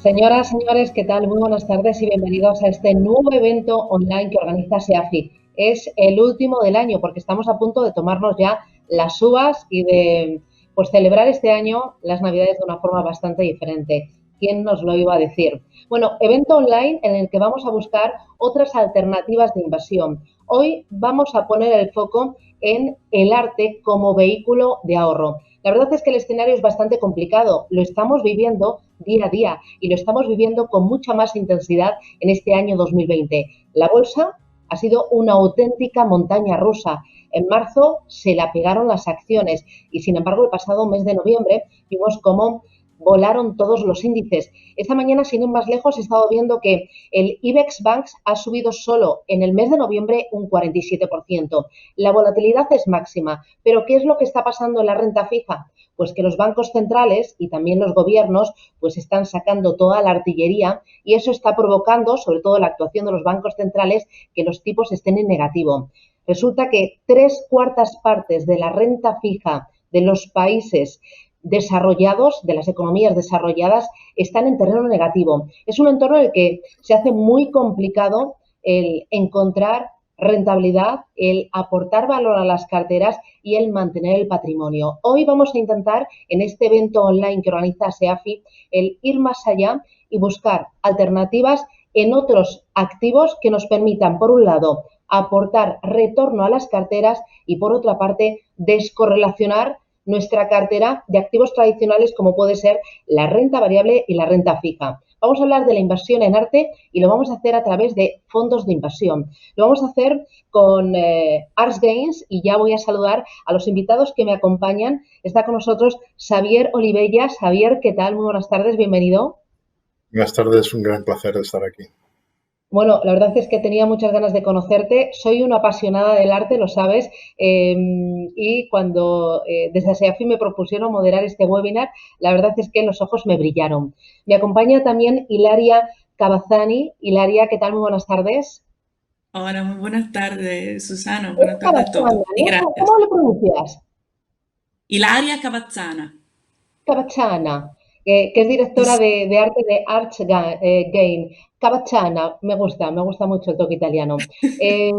Señoras, señores, ¿qué tal? Muy buenas tardes y bienvenidos a este nuevo evento online que organiza SEAFI. Es el último del año porque estamos a punto de tomarnos ya las uvas y de celebrar este año las Navidades de una forma bastante diferente. ¿Quién nos lo iba a decir? Bueno, evento online en el que vamos a buscar otras alternativas de inversión. Hoy vamos a poner el foco en el arte como vehículo de ahorro. La verdad es que el escenario es bastante complicado, lo estamos viviendo día a día y lo estamos viviendo con mucha más intensidad en este año 2020. La bolsa ha sido una auténtica montaña rusa. En marzo se la pegaron las acciones y, sin embargo, el pasado mes de noviembre vimos cómo volaron todos los índices. Esta mañana, sin ir más lejos, he estado viendo que el IBEX Banks ha subido solo en el mes de noviembre un 47%. La volatilidad es máxima, pero ¿qué es lo que está pasando en la renta fija? Pues que los bancos centrales y también los gobiernos pues están sacando toda la artillería y eso está provocando, sobre todo la actuación de los bancos centrales, que los tipos estén en negativo. Resulta que 3/4 partes de la renta fija de los países desarrollados, de las economías desarrolladas, están en terreno negativo. Es un entorno en el que se hace muy complicado el encontrar rentabilidad, el aportar valor a las carteras y el mantener el patrimonio. Hoy vamos a intentar, en este evento online que organiza SEAFI, el ir más allá y buscar alternativas en otros activos que nos permitan, por un lado, aportar retorno a las carteras y, por otra parte, descorrelacionar nuestra cartera de activos tradicionales como puede ser la renta variable y la renta fija. Vamos a hablar de la inversión en arte y lo vamos a hacer a través de fondos de inversión. Lo vamos a hacer con Arts Gains y ya voy a saludar a los invitados que me acompañan. Está con nosotros Xavier Olivella. Xavier, ¿qué tal? Muy buenas tardes, bienvenido. Buenas tardes, un gran placer de estar aquí. Bueno, la verdad es que tenía muchas ganas de conocerte. Soy una apasionada del arte, lo sabes, y cuando desde SEAFI me propusieron moderar este webinar, la verdad es que los ojos me brillaron. Me acompaña también Hilaria Cavazzani. Hilaria, ¿qué tal? Muy buenas tardes. Hola, muy buenas tardes, Susana. Es Buenas tardes a Cavazzani, todos. Y ¿no? gracias. ¿Cómo lo pronuncias? Ilaria Cavazzana. Cavazzana, que es directora Sí, de arte de Arts Gain. Cavazzana, me gusta mucho el toque italiano. Eh,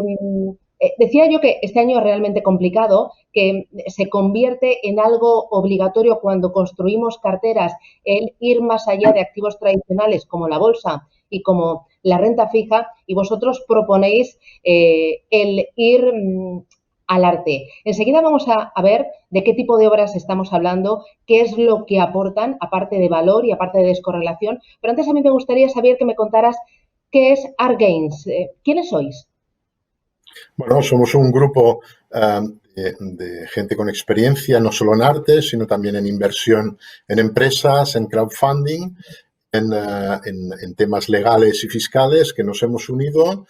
Decía yo que este año es realmente complicado, que se convierte en algo obligatorio cuando construimos carteras el ir más allá de activos tradicionales como la bolsa y como la renta fija, y vosotros proponéis el ir al arte. Enseguida vamos a ver de qué tipo de obras estamos hablando, qué es lo que aportan, aparte de valor y aparte de descorrelación. Pero antes a mí me gustaría saber que me contaras qué es Art Gains. ¿Quiénes sois? Bueno, somos un grupo de gente con experiencia, no solo en arte, sino también en inversión en empresas, en crowdfunding, en temas legales y fiscales que nos hemos unido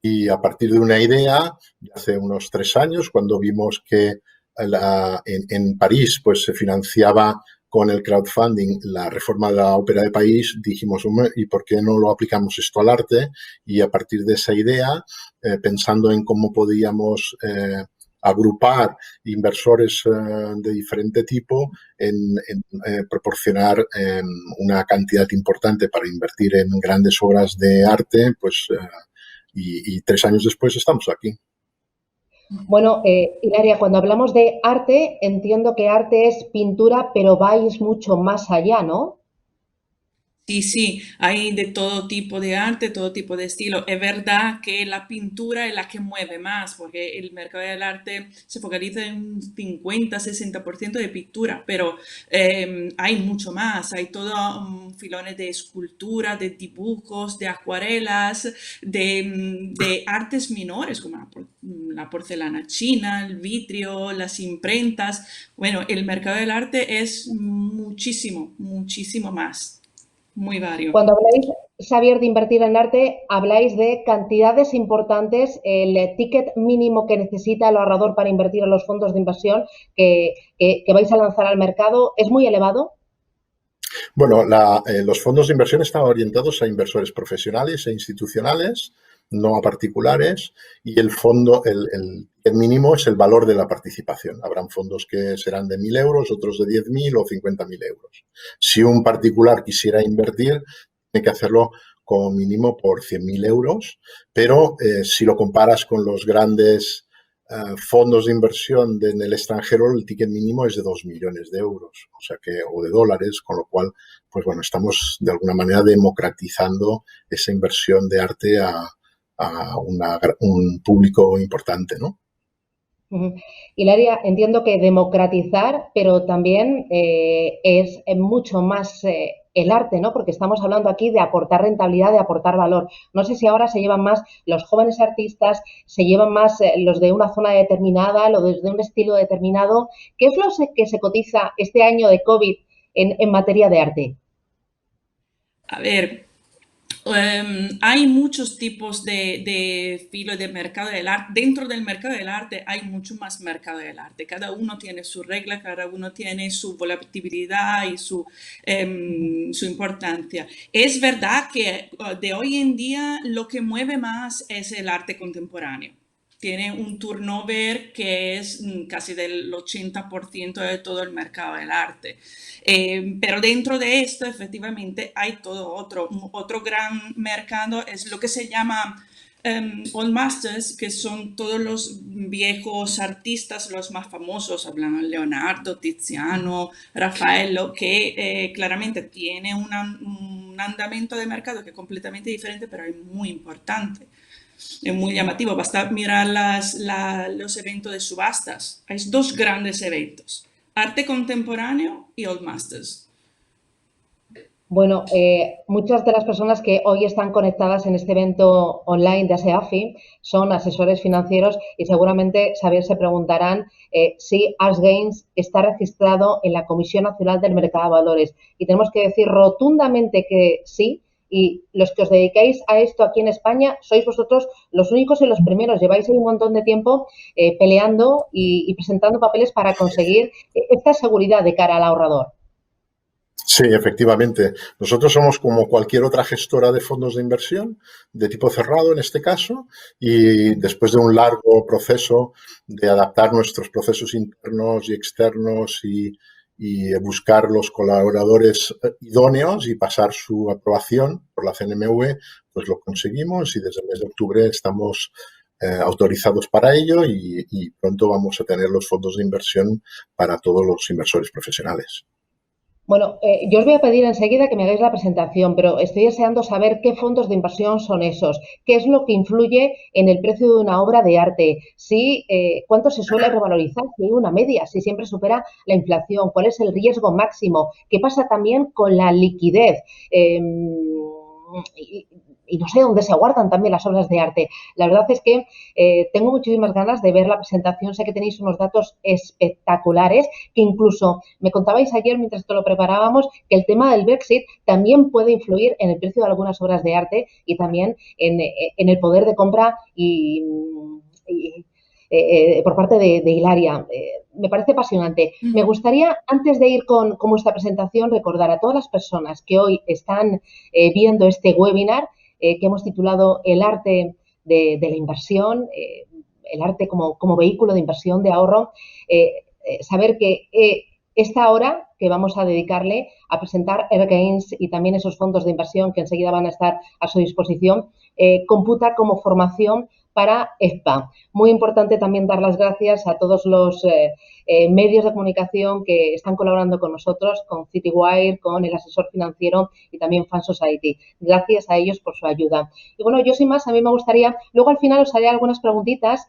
y a partir de una idea, hace unos 3 años, cuando vimos que en París pues, se financiaba con el crowdfunding la reforma de la ópera de París, dijimos, ¿y por qué no lo aplicamos esto al arte? Y a partir de esa idea, pensando en cómo podíamos agrupar inversores de diferente tipo en proporcionar una cantidad importante para invertir en grandes obras de arte, pues y 3 años después estamos aquí. Bueno, Hilaria, cuando hablamos de arte, entiendo que arte es pintura, pero vais mucho más allá, ¿no? sí, sí, hay de todo tipo de arte, todo tipo de estilo. Es verdad que la pintura es la que mueve más, porque el mercado del arte se focaliza en un 50-60% de pintura, pero hay mucho más. Hay todo filones de escultura, de dibujos, de acuarelas, de artes menores, como la porcelana china, el vitrio, las imprentas. Bueno, el mercado del arte es muchísimo, muchísimo más. Muy vario. Cuando habláis, Xavier, de invertir en arte, habláis de cantidades importantes, el ticket mínimo que necesita el ahorrador para invertir en los fondos de inversión que vais a lanzar al mercado, ¿es muy elevado? Bueno, los fondos de inversión están orientados a inversores profesionales e institucionales, no a particulares, y el mínimo es el valor de la participación. Habrán fondos que serán de 1.000 euros, otros de 10.000 o 50.000 euros. Si un particular quisiera invertir, tiene que hacerlo como mínimo por 100.000 euros, pero si lo comparas con los grandes fondos de inversión en el extranjero, el ticket mínimo es de 2 millones de euros, o de dólares, con lo cual, pues bueno, estamos de alguna manera democratizando esa inversión de arte a un público importante, ¿no? Hilaria, entiendo que democratizar, pero también es mucho más el arte, ¿no? Porque estamos hablando aquí de aportar rentabilidad, de aportar valor. No sé si ahora se llevan más los jóvenes artistas, se llevan más los de una zona determinada, los de un estilo determinado. ¿Qué es lo que se cotiza este año de COVID en materia de arte? A ver, hay muchos tipos de filo de mercado del arte. Dentro del mercado del arte hay mucho más mercado del arte. Cada uno tiene su regla, cada uno tiene su volatilidad y su importancia. Es verdad que de hoy en día lo que mueve más es el arte contemporáneo. Tiene un turnover que es casi del 80% de todo el mercado del arte. Pero dentro de esto, efectivamente, hay todo otro gran mercado, es lo que se llama Old Masters, que son todos los viejos artistas, los más famosos, hablan Leonardo, Tiziano, Raffaello, que claramente tiene un andamiento de mercado que es completamente diferente, pero es muy importante. Es muy llamativo, basta mirar los eventos de subastas. Hay dos grandes eventos, arte contemporáneo y Old Masters. Bueno, muchas de las personas que hoy están conectadas en este evento online de ASEAFI son asesores financieros y seguramente se preguntarán si Ars Games está registrado en la Comisión Nacional del Mercado de Valores. Y tenemos que decir rotundamente que sí. Y los que os dedicáis a esto aquí en España sois vosotros los únicos y los primeros. Lleváis ahí un montón de tiempo peleando y presentando papeles para conseguir esta seguridad de cara al ahorrador. Sí, efectivamente. Nosotros somos como cualquier otra gestora de fondos de inversión, de tipo cerrado en este caso, y después de un largo proceso de adaptar nuestros procesos internos y externos y buscar los colaboradores idóneos y pasar su aprobación por la CNMV, pues lo conseguimos y desde el mes de octubre estamos autorizados para ello y pronto vamos a tener los fondos de inversión para todos los inversores profesionales. Bueno, yo os voy a pedir enseguida que me hagáis la presentación, pero estoy deseando saber qué fondos de inversión son esos, qué es lo que influye en el precio de una obra de arte, si cuánto se suele revalorizar, si hay una media, si siempre supera la inflación, cuál es el riesgo máximo, qué pasa también con la liquidez. Y no sé dónde se guardan también las obras de arte. La verdad es que tengo muchísimas ganas de ver la presentación. Sé que tenéis unos datos espectaculares, que incluso me contabais ayer mientras te lo preparábamos, que el tema del Brexit también puede influir en el precio de algunas obras de arte y también en el poder de compra por parte de Hilaria. Me parece apasionante. Me gustaría, antes de ir con vuestra presentación, recordar a todas las personas que hoy están viendo este webinar que hemos titulado El arte de la inversión, el arte como vehículo de inversión, de ahorro, saber que esta hora que vamos a dedicarle a presentar Ars Games y también esos fondos de inversión que enseguida van a estar a su disposición, computa como formación para EFPA. Muy importante también dar las gracias a todos los medios de comunicación que están colaborando con nosotros, con Citywire, con el asesor financiero y también Fan Society. Gracias a ellos por su ayuda. Y bueno, yo sin más, a mí me gustaría, luego al final os haré algunas preguntitas,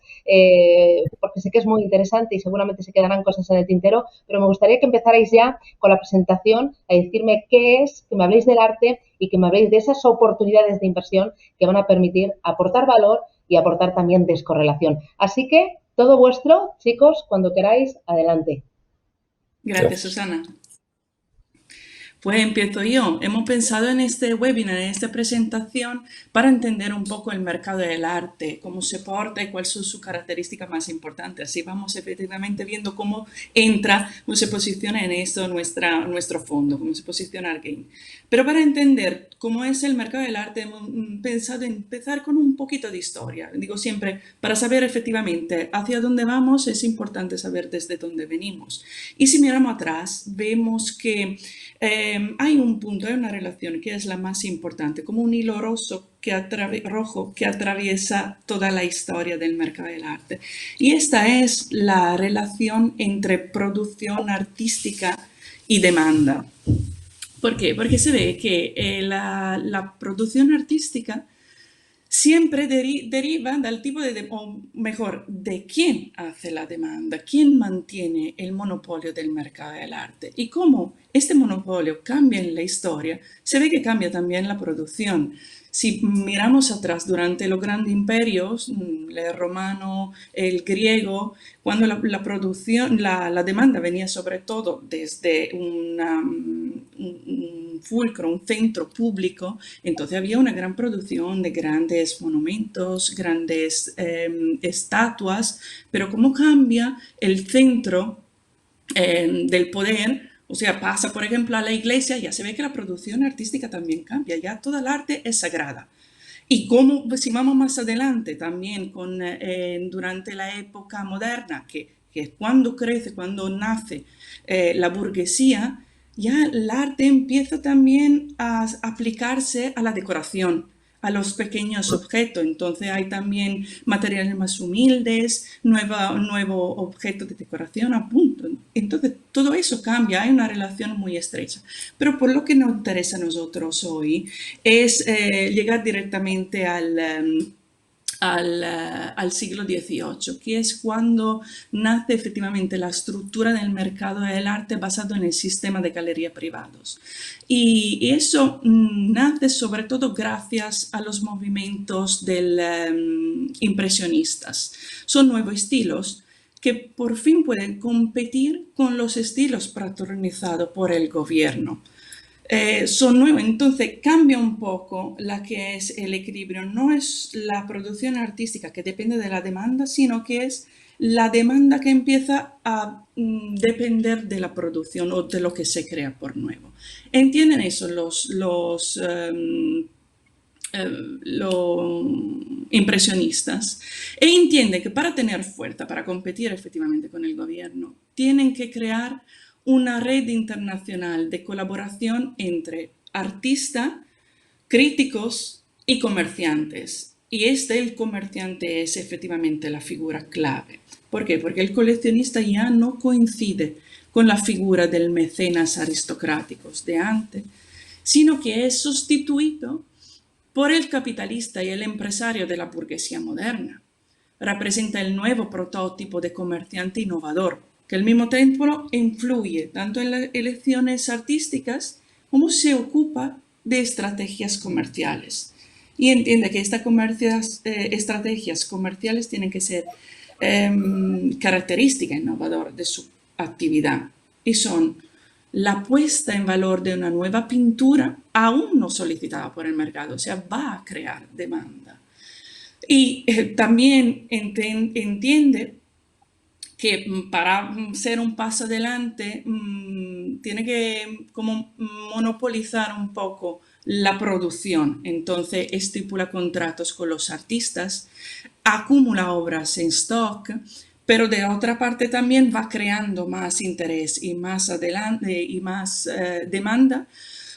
porque sé que es muy interesante y seguramente se quedarán cosas en el tintero, pero me gustaría que empezarais ya con la presentación, a decirme qué es, que me habléis del arte y que me habléis de esas oportunidades de inversión que van a permitir aportar valor y aportar también descorrelación. Así que, todo vuestro, chicos, cuando queráis, adelante. Gracias, Susana. Pues empiezo yo. Hemos pensado en este webinar, en esta presentación, para entender un poco el mercado del arte, cómo se porta y cuáles son sus características más importantes. Así vamos efectivamente viendo cómo entra, cómo se posiciona en esto nuestro fondo, cómo se posiciona Ars Games. Pero para entender cómo es el mercado del arte, hemos pensado en empezar con un poquito de historia. Digo siempre, para saber efectivamente hacia dónde vamos, es importante saber desde dónde venimos. Y si miramos atrás, vemos que hay un punto, hay una relación que es la más importante, como un hilo rojo que atraviesa toda la historia del mercado del arte. Y esta es la relación entre producción artística y demanda. ¿Por qué? Porque se ve que la producción artística siempre deriva del tipo o mejor, de quién hace la demanda, quién mantiene el monopolio del mercado del arte. Y cómo este monopolio cambia en la historia, se ve que cambia también la producción. Si miramos atrás durante los grandes imperios, el romano, el griego, cuando la producción, la demanda venía sobre todo desde un fulcro, un centro público, entonces había una gran producción de grandes monumentos, grandes estatuas, pero cómo cambia el centro del poder, o sea, pasa por ejemplo a la iglesia, ya se ve que la producción artística también cambia, ya toda el arte es sagrada. Y como si vamos más adelante también durante la época moderna, que cuando crece, cuando nace la burguesía, ya el arte empieza también a aplicarse a la decoración, a los pequeños objetos. Entonces hay también materiales más humildes, nuevo objeto de decoración a punto. Entonces todo eso cambia, hay una relación muy estrecha. Pero por lo que nos interesa a nosotros hoy es llegar directamente al siglo XVIII, que es cuando nace efectivamente la estructura del mercado del arte basado en el sistema de galerías privados. Y eso nace sobre todo gracias a los movimientos impresionistas. Son nuevos estilos que por fin pueden competir con los estilos patronizados por el gobierno. Son nuevos, entonces cambia un poco la que es el equilibrio. No es la producción artística que depende de la demanda, sino que es la demanda que empieza a depender de la producción o de lo que se crea por nuevo. ¿Entienden eso los impresionistas? E entienden que para tener fuerza, para competir efectivamente con el gobierno, tienen que crear una red internacional de colaboración entre artistas, críticos y comerciantes. Y el comerciante es efectivamente la figura clave. ¿Por qué? Porque el coleccionista ya no coincide con la figura del mecenas aristocráticos de antes, sino que es sustituido por el capitalista y el empresario de la burguesía moderna. Representa el nuevo prototipo de comerciante innovador, que al mismo tiempo influye tanto en las elecciones artísticas como se ocupa de estrategias comerciales. Y entiende que estas estrategias comerciales tienen que ser característica innovadora de su actividad. Y son la puesta en valor de una nueva pintura aún no solicitada por el mercado, o sea, va a crear demanda. Y también entiende que para ser un paso adelante tiene que como monopolizar un poco la producción. Entonces estipula contratos con los artistas, acumula obras en stock, pero de otra parte también va creando más interés y más adelante y más demanda,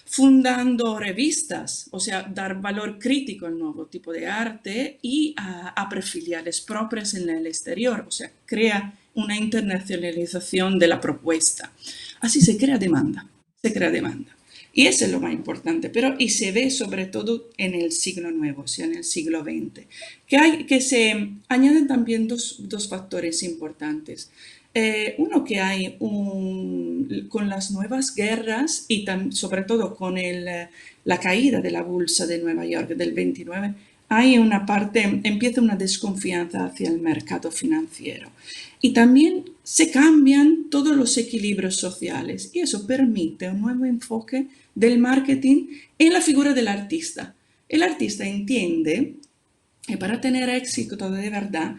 fundando revistas, o sea, dar valor crítico al nuevo tipo de arte y abre filiales propias en el exterior, o sea, crea una internacionalización de la propuesta. Así se crea demanda, se crea demanda. Y eso es lo más importante, y se ve sobre todo en el siglo nuevo, o sea, en el siglo XX, que se añaden también dos factores importantes. Uno que hay con las nuevas guerras y sobre todo con la caída de la bolsa de Nueva York del 29, empieza una desconfianza hacia el mercado financiero. Y también se cambian todos los equilibrios sociales y eso permite un nuevo enfoque del marketing en la figura del artista. El artista entiende que para tener éxito de verdad,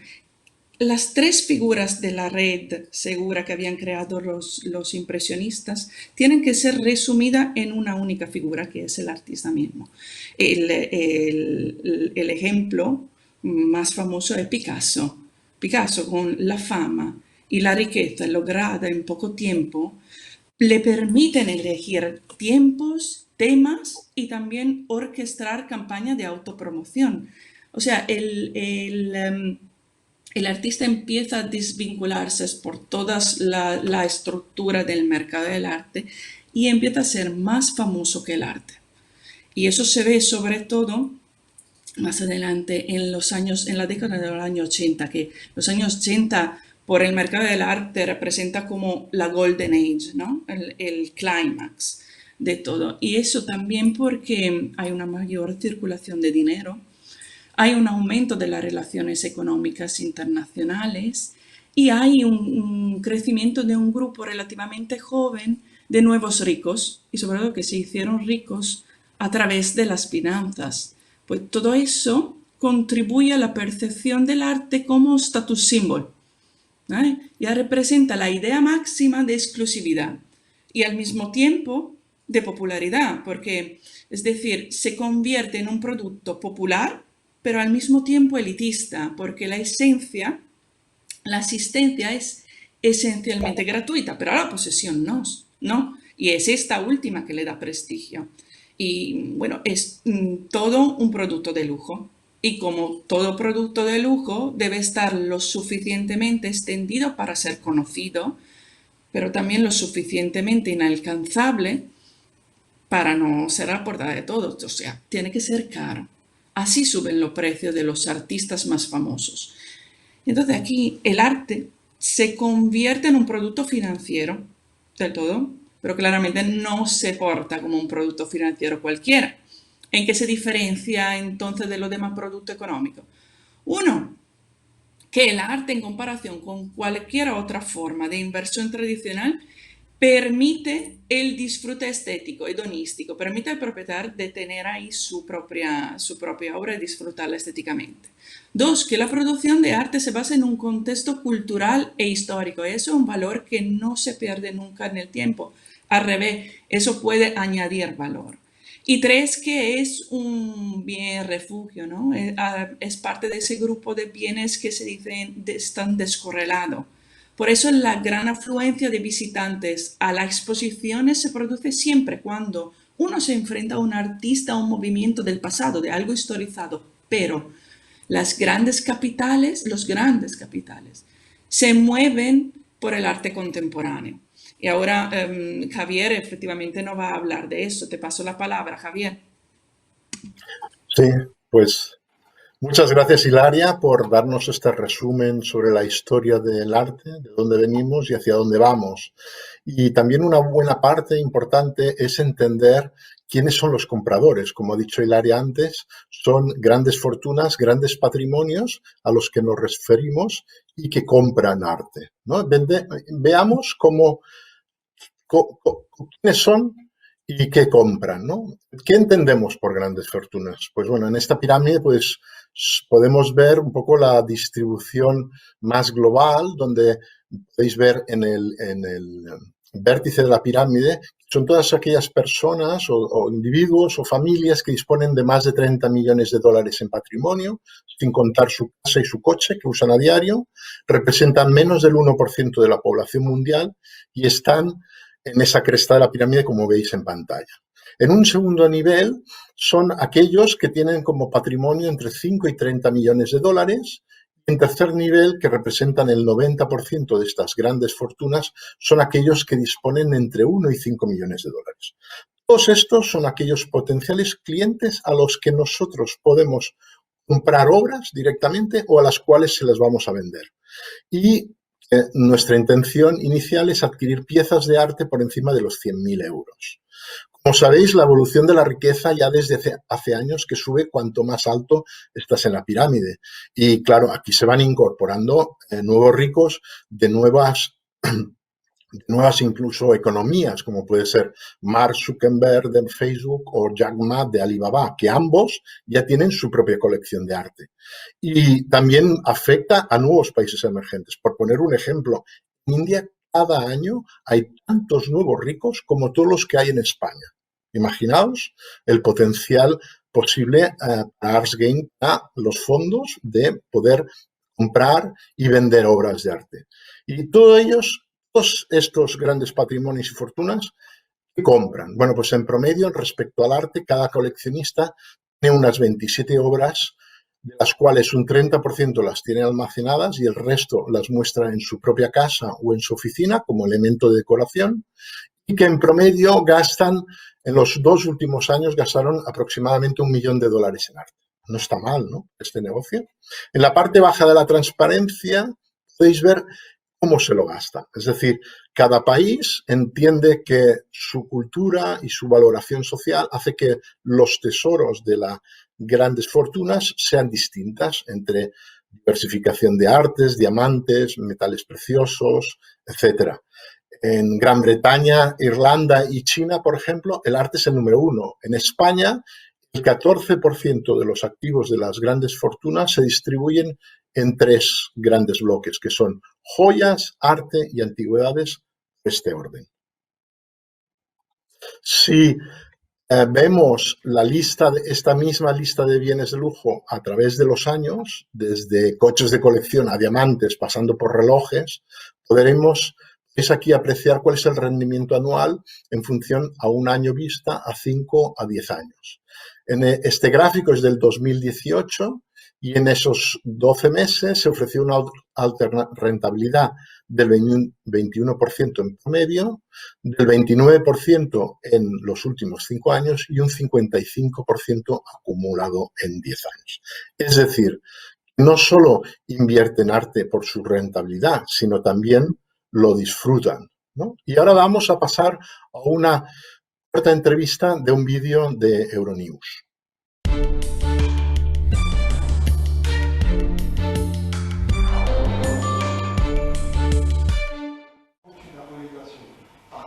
las tres figuras de la red segura que habían creado los impresionistas tienen que ser resumidas en una única figura, que es el artista mismo. El ejemplo más famoso es Picasso. Picasso, con la fama y la riqueza lograda en poco tiempo, le permiten elegir tiempos, temas y también orquestar campañas de autopromoción. O sea, el artista empieza a desvincularse por toda la estructura del mercado del arte y empieza a ser más famoso que el arte. Y eso se ve sobre todo más adelante en la década de los años 80, que los años 80 por el mercado del arte representa como la golden age, ¿no? El clímax de todo. Y eso también porque hay una mayor circulación de dinero, hay un aumento de las relaciones económicas internacionales y hay un crecimiento de un grupo relativamente joven de nuevos ricos y sobre todo que se hicieron ricos a través de las finanzas. Pues todo eso contribuye a la percepción del arte como status symbol. Ya representa la idea máxima de exclusividad y al mismo tiempo de popularidad, porque es decir, se convierte en un producto popular, pero al mismo tiempo elitista, porque la asistencia es esencialmente gratuita, pero la posesión no. Y es esta última que le da prestigio. Y bueno, es todo un producto de lujo. Y como todo producto de lujo debe estar lo suficientemente extendido para ser conocido, pero también lo suficientemente inalcanzable para no ser la portada de todos. O sea, tiene que ser caro. Así suben los precios de los artistas más famosos. Entonces aquí el arte se convierte en un producto financiero del todo, pero claramente no se porta como un producto financiero cualquiera. ¿En qué se diferencia entonces de los demás productos económicos? Uno, que el arte en comparación con cualquier otra forma de inversión tradicional permite el disfrute estético, hedonístico, permite al propietario de tener ahí su propia obra y disfrutarla estéticamente. Dos, que la producción de arte se basa en un contexto cultural e histórico. Eso es un valor que no se pierde nunca en el tiempo. Al revés, eso puede añadir valor. Y tres, que es un bien refugio, ¿no? Es parte de ese grupo de bienes que se dicen están descorrelados. Por eso la gran afluencia de visitantes a las exposiciones se produce siempre cuando uno se enfrenta a un artista, a un movimiento del pasado, de algo historizado, pero los grandes capitales se mueven por el arte contemporáneo. Y ahora Javier efectivamente no va a hablar de eso. Te paso la palabra, Javier. Sí, pues muchas gracias, Hilaria, por darnos este resumen sobre la historia del arte, de dónde venimos y hacia dónde vamos. Y también una buena parte importante es entender quiénes son los compradores. Como ha dicho Hilaria antes, son grandes fortunas, grandes patrimonios a los que nos referimos y que compran arte, ¿no? Veamos quiénes son y qué compran, ¿no? ¿Qué entendemos por grandes fortunas? Pues bueno, en esta pirámide pues podemos ver un poco la distribución más global, donde podéis ver en el vértice de la pirámide, son todas aquellas personas o individuos o familias que disponen de más de 30 millones de dólares en patrimonio, sin contar su casa y su coche que usan a diario, representan menos del 1% de la población mundial y están en esa cresta de la pirámide como veis en pantalla. En un segundo nivel son aquellos que tienen como patrimonio entre 5 y 30 millones de dólares. En tercer nivel, que representan el 90% de estas grandes fortunas, son aquellos que disponen entre 1 y 5 millones de dólares. Todos estos son aquellos potenciales clientes a los que nosotros podemos comprar obras directamente o a las cuales se las vamos a vender. Y nuestra intención inicial es adquirir piezas de arte por encima de los 100.000 euros. Como sabéis, la evolución de la riqueza ya desde hace años que sube cuanto más alto estás en la pirámide. Y claro, aquí se van incorporando nuevos ricos de nuevas incluso economías, como puede ser Mark Zuckerberg de Facebook o Jack Ma de Alibaba, que ambos ya tienen su propia colección de arte. Y también afecta a nuevos países emergentes. Por poner un ejemplo, en India cada año hay tantos nuevos ricos como todos los que hay en España. Imaginaos el potencial posible para ArtsGain a los fondos de poder comprar y vender obras de arte. Y todos ellos todos estos grandes patrimonios y fortunas, ¿qué compran? Bueno, pues en promedio, respecto al arte, cada coleccionista tiene unas 27 obras, de las cuales un 30% las tiene almacenadas y el resto las muestra en su propia casa o en su oficina como elemento de decoración, y que en promedio gastan, en los 2 últimos años, gastaron aproximadamente $1 millón en arte. No está mal, ¿no?, este negocio. En la parte baja de la transparencia podéis ver cómo se lo gasta. Es decir, cada país entiende que su cultura y su valoración social hace que los tesoros de las grandes fortunas sean distintas entre diversificación de artes, diamantes, metales preciosos, etcétera. En Gran Bretaña, Irlanda y China, por ejemplo, el arte es el número 1. En España, el 14% de los activos de las grandes fortunas se distribuyen en 3 grandes bloques, que son joyas, arte y antigüedades, de este orden. Si vemos esta misma lista de bienes de lujo a través de los años, desde coches de colección a diamantes, pasando por relojes, podremos aquí apreciar cuál es el rendimiento anual en función a un año vista, a 5 a 10 años. Este gráfico es del 2018 y en esos 12 meses se ofreció una rentabilidad del 21% en promedio, del 29% en los últimos 5 años y un 55% acumulado en 10 años. Es decir, no solo invierten en arte por su rentabilidad, sino también lo disfrutan, ¿no? Y ahora vamos a pasar a una corta entrevista de un vídeo de Euronews.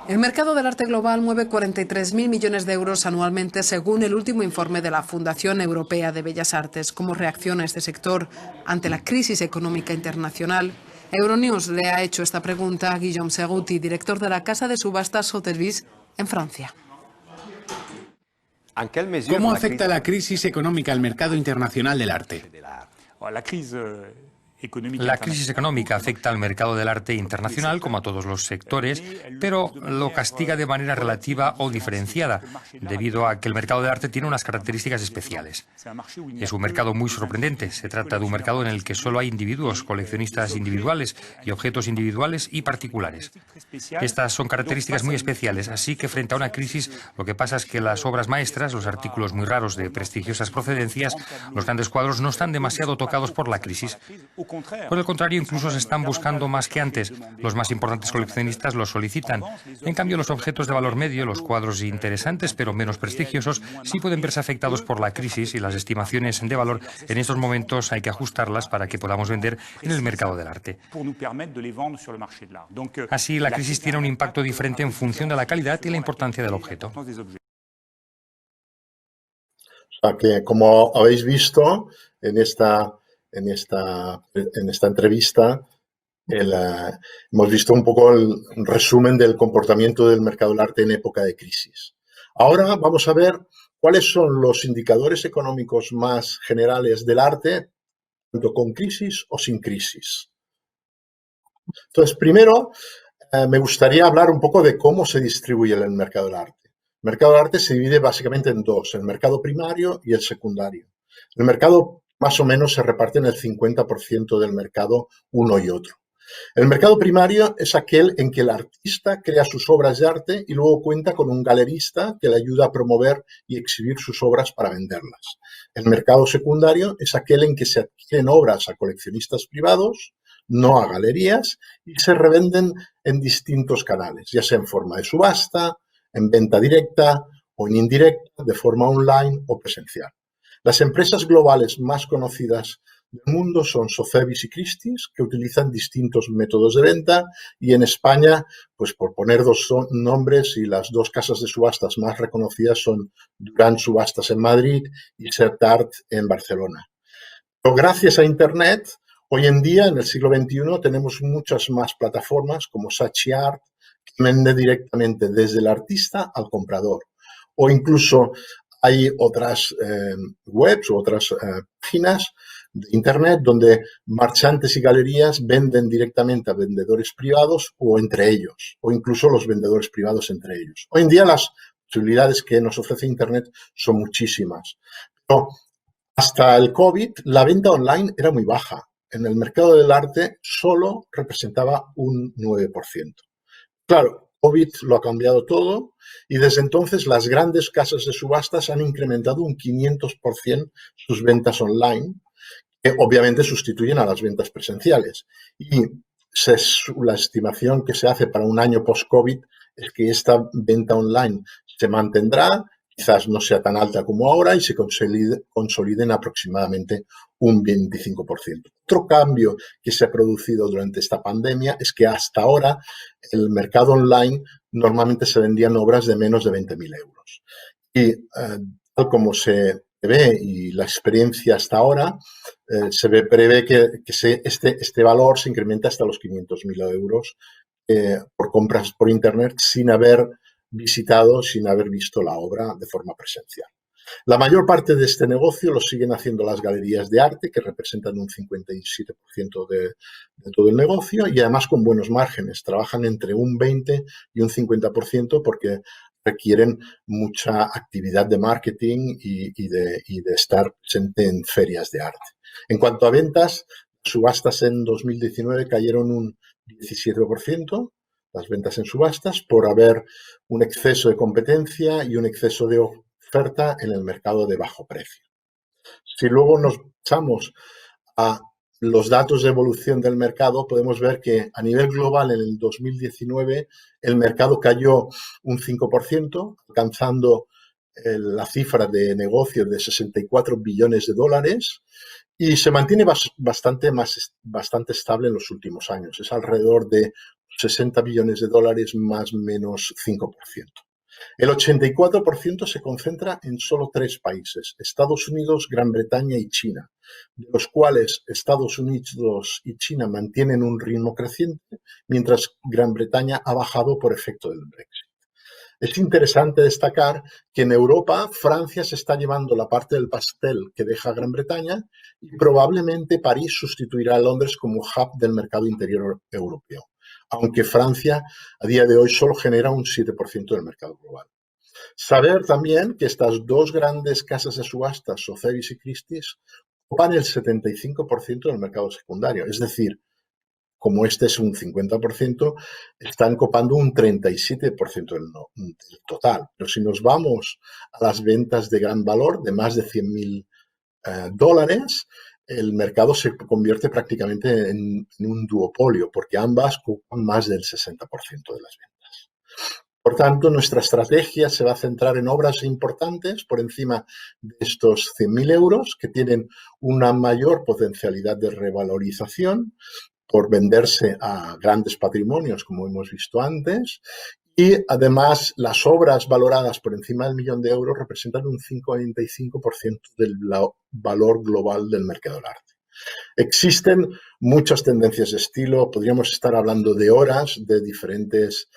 El mercado del arte global mueve 43.000 millones de euros anualmente, según el último informe de la Fundación Europea de Bellas Artes. ¿Cómo reacciona este sector ante la crisis económica internacional? Euronews le ha hecho esta pregunta a Guillaume Seguti, director de la casa de subastas Sotheby's en Francia. ¿Cómo afecta la crisis económica al mercado internacional del arte? La crisis económica afecta al mercado del arte internacional, como a todos los sectores, pero lo castiga de manera relativa o diferenciada, debido a que el mercado del arte tiene unas características especiales. Es un mercado muy sorprendente. Se trata de un mercado en el que solo hay individuos, coleccionistas individuales y objetos individuales y particulares. Estas son características muy especiales, así que frente a una crisis, lo que pasa es que las obras maestras, los artículos muy raros de prestigiosas procedencias, los grandes cuadros no están demasiado tocados por la crisis. Por el contrario, incluso se están buscando más que antes. Los más importantes coleccionistas los solicitan. En cambio, los objetos de valor medio, los cuadros interesantes pero menos prestigiosos, sí pueden verse afectados por la crisis y las estimaciones de valor en estos momentos hay que ajustarlas para que podamos vender en el mercado del arte. Así, la crisis tiene un impacto diferente en función de la calidad y la importancia del objeto. O sea que, como habéis visto en esta entrevista, hemos visto un poco el resumen del comportamiento del mercado del arte en época de crisis. Ahora vamos a ver cuáles son los indicadores económicos más generales del arte, tanto con crisis o sin crisis. Entonces, primero, me gustaría hablar un poco de cómo se distribuye el mercado del arte. El mercado del arte se divide básicamente en 2, el mercado primario y el secundario. El mercado más o menos se reparte en el 50% del mercado uno y otro. El mercado primario es aquel en que el artista crea sus obras de arte y luego cuenta con un galerista que le ayuda a promover y exhibir sus obras para venderlas. El mercado secundario es aquel en que se adquieren obras a coleccionistas privados, no a galerías, y se revenden en distintos canales, ya sea en forma de subasta, en venta directa o en indirecta, de forma online o presencial. Las empresas globales más conocidas del mundo son Sotheby's y Christie's, que utilizan distintos métodos de venta, y en España, pues por poner 2 nombres, y las 2 casas de subastas más reconocidas son Durán Subastas en Madrid y Certart en Barcelona. Pero gracias a Internet, hoy en día, en el siglo XXI, tenemos muchas más plataformas como Saatchi Art, que vende directamente desde el artista al comprador, o incluso hay otras webs u otras páginas de Internet, donde marchantes y galerías venden directamente a vendedores privados o entre ellos, o incluso los vendedores privados entre ellos. Hoy en día las posibilidades que nos ofrece Internet son muchísimas. Pero hasta el COVID, la venta online era muy baja. En el mercado del arte solo representaba un 9%. Claro, COVID lo ha cambiado todo y desde entonces las grandes casas de subastas han incrementado un 500% sus ventas online, que obviamente sustituyen a las ventas presenciales. Y la estimación que se hace para un año post-COVID es que esta venta online se mantendrá, quizás no sea tan alta como ahora y se consoliden aproximadamente un 25%. Otro cambio que se ha producido durante esta pandemia es que hasta ahora el mercado online normalmente se vendían obras de menos de 20.000 euros. Y tal como se ve y la experiencia hasta ahora, prevé que este valor se incrementa hasta los 500.000 euros por compras por Internet sin haber visitado, sin haber visto la obra de forma presencial. La mayor parte de este negocio lo siguen haciendo las galerías de arte, que representan un 57% de todo el negocio y además con buenos márgenes. Trabajan entre un 20 y un 50% porque requieren mucha actividad de marketing y de estar presente en ferias de arte. En cuanto a ventas, subastas en 2019 cayeron un 17%, las ventas en subastas, por haber un exceso de competencia y un exceso de oferta en el mercado de bajo precio. Si luego nos pasamos a los datos de evolución del mercado, podemos ver que a nivel global en el 2019 el mercado cayó un 5%, alcanzando la cifra de negocio de 64 billones de dólares y se mantiene bastante estable en los últimos años. Es alrededor de 60 billones de dólares más o menos 5%. El 84% se concentra en solo 3 países, Estados Unidos, Gran Bretaña y China, de los cuales Estados Unidos y China mantienen un ritmo creciente, mientras Gran Bretaña ha bajado por efecto del Brexit. Es interesante destacar que en Europa Francia se está llevando la parte del pastel que deja Gran Bretaña y probablemente París sustituirá a Londres como hub del mercado interior europeo, aunque Francia a día de hoy solo genera un 7% del mercado global. Saber también que estas dos grandes casas de subastas, Sotheby's y Christie's, ocupan el 75% del mercado secundario, es decir, como este es un 50%, están copando un 37% del total. Pero si nos vamos a las ventas de gran valor, de más de 100.000 dólares, el mercado se convierte prácticamente en un duopolio, porque ambas ocupan más del 60% de las ventas. Por tanto, nuestra estrategia se va a centrar en obras importantes por encima de estos 100.000 euros, que tienen una mayor potencialidad de revalorización por venderse a grandes patrimonios, como hemos visto antes, y además las obras valoradas por encima del 1.000.000 de euros representan un 55% del valor global del mercado del arte. Existen muchas tendencias de estilo, podríamos estar hablando de horas de diferentes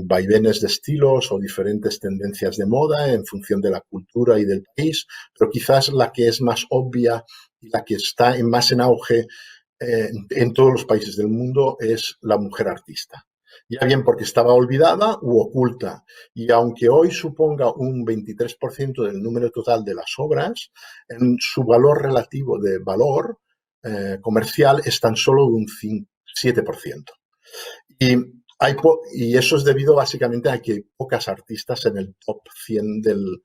vaivenes de estilos o diferentes tendencias de moda en función de la cultura y del país, pero quizás la que es más obvia y la que está más en auge en todos los países del mundo es la mujer artista. Ya bien porque estaba olvidada u oculta. Y aunque hoy suponga un 23% del número total de las obras, en su valor relativo de valor comercial es tan solo de un 7%. Y eso es debido básicamente a que hay pocas artistas en el top 100 del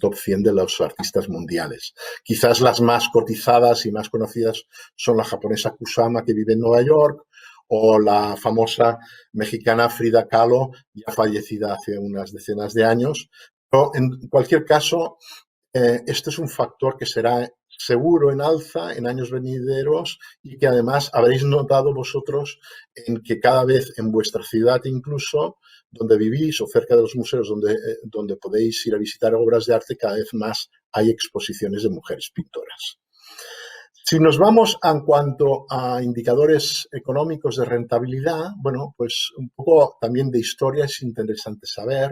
top 100 de los artistas mundiales. Quizás las más cotizadas y más conocidas son la japonesa Kusama, que vive en Nueva York, o la famosa mexicana Frida Kahlo, ya fallecida hace unas decenas de años. Pero en cualquier caso, este es un factor que será seguro en alza en años venideros y que además habréis notado vosotros en que cada vez en vuestra ciudad incluso, donde vivís o cerca de los museos donde podéis ir a visitar obras de arte, cada vez más hay exposiciones de mujeres pintoras. Si nos vamos en cuanto a indicadores económicos de rentabilidad, bueno, pues un poco también de historia es interesante saber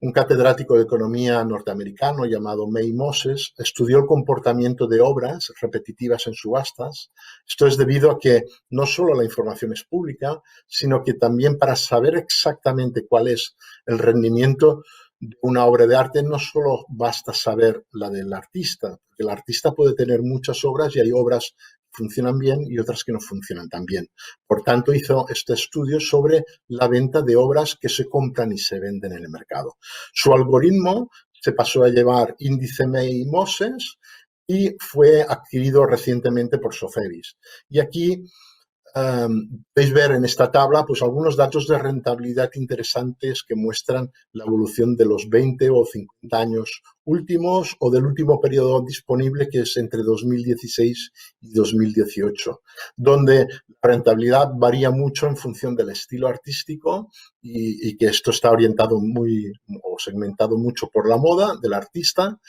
Un catedrático de economía norteamericano llamado May Moses estudió el comportamiento de obras repetitivas en subastas. Esto es debido a que no solo la información es pública, sino que también para saber exactamente cuál es el rendimiento de una obra de arte no solo basta saber la del artista, porque el artista puede tener muchas obras y hay obras que funcionan bien y otras que no funcionan tan bien. Por tanto, hizo este estudio sobre la venta de obras que se compran y se venden en el mercado. Su algoritmo se pasó a llevar índice May-Moses y fue adquirido recientemente por Sotheby's. Y aquí podéis ver en esta tabla pues, algunos datos de rentabilidad interesantes que muestran la evolución de los 20 o 50 años últimos o del último periodo disponible, que es entre 2016 y 2018, donde la rentabilidad varía mucho en función del estilo artístico y que esto está orientado o segmentado mucho por la moda del artista,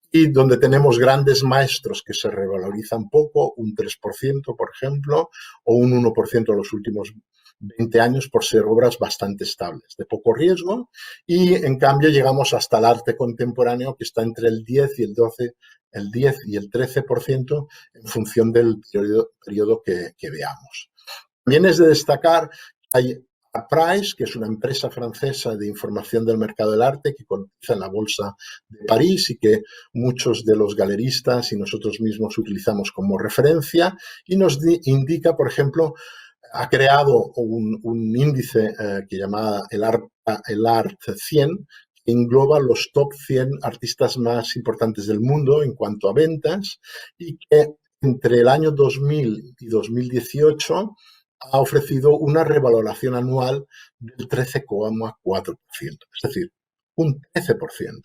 y donde tenemos grandes maestros que se revalorizan poco, un 3%, por ejemplo, o un 1% en los últimos 20 años por ser obras bastante estables, de poco riesgo, y en cambio llegamos hasta el arte contemporáneo, que está entre el 10 y el 12, el 10 y el 13% en función del periodo que veamos. También es de destacar que hay Price, que es una empresa francesa de información del mercado del arte que cotiza en la Bolsa de París y que muchos de los galeristas y nosotros mismos utilizamos como referencia, y nos indica, por ejemplo, ha creado un índice que llama el Art 100, que engloba los top 100 artistas más importantes del mundo en cuanto a ventas, y que entre el año 2000 y 2018 ha ofrecido una revaloración anual del 13,4%, es decir, un 13%,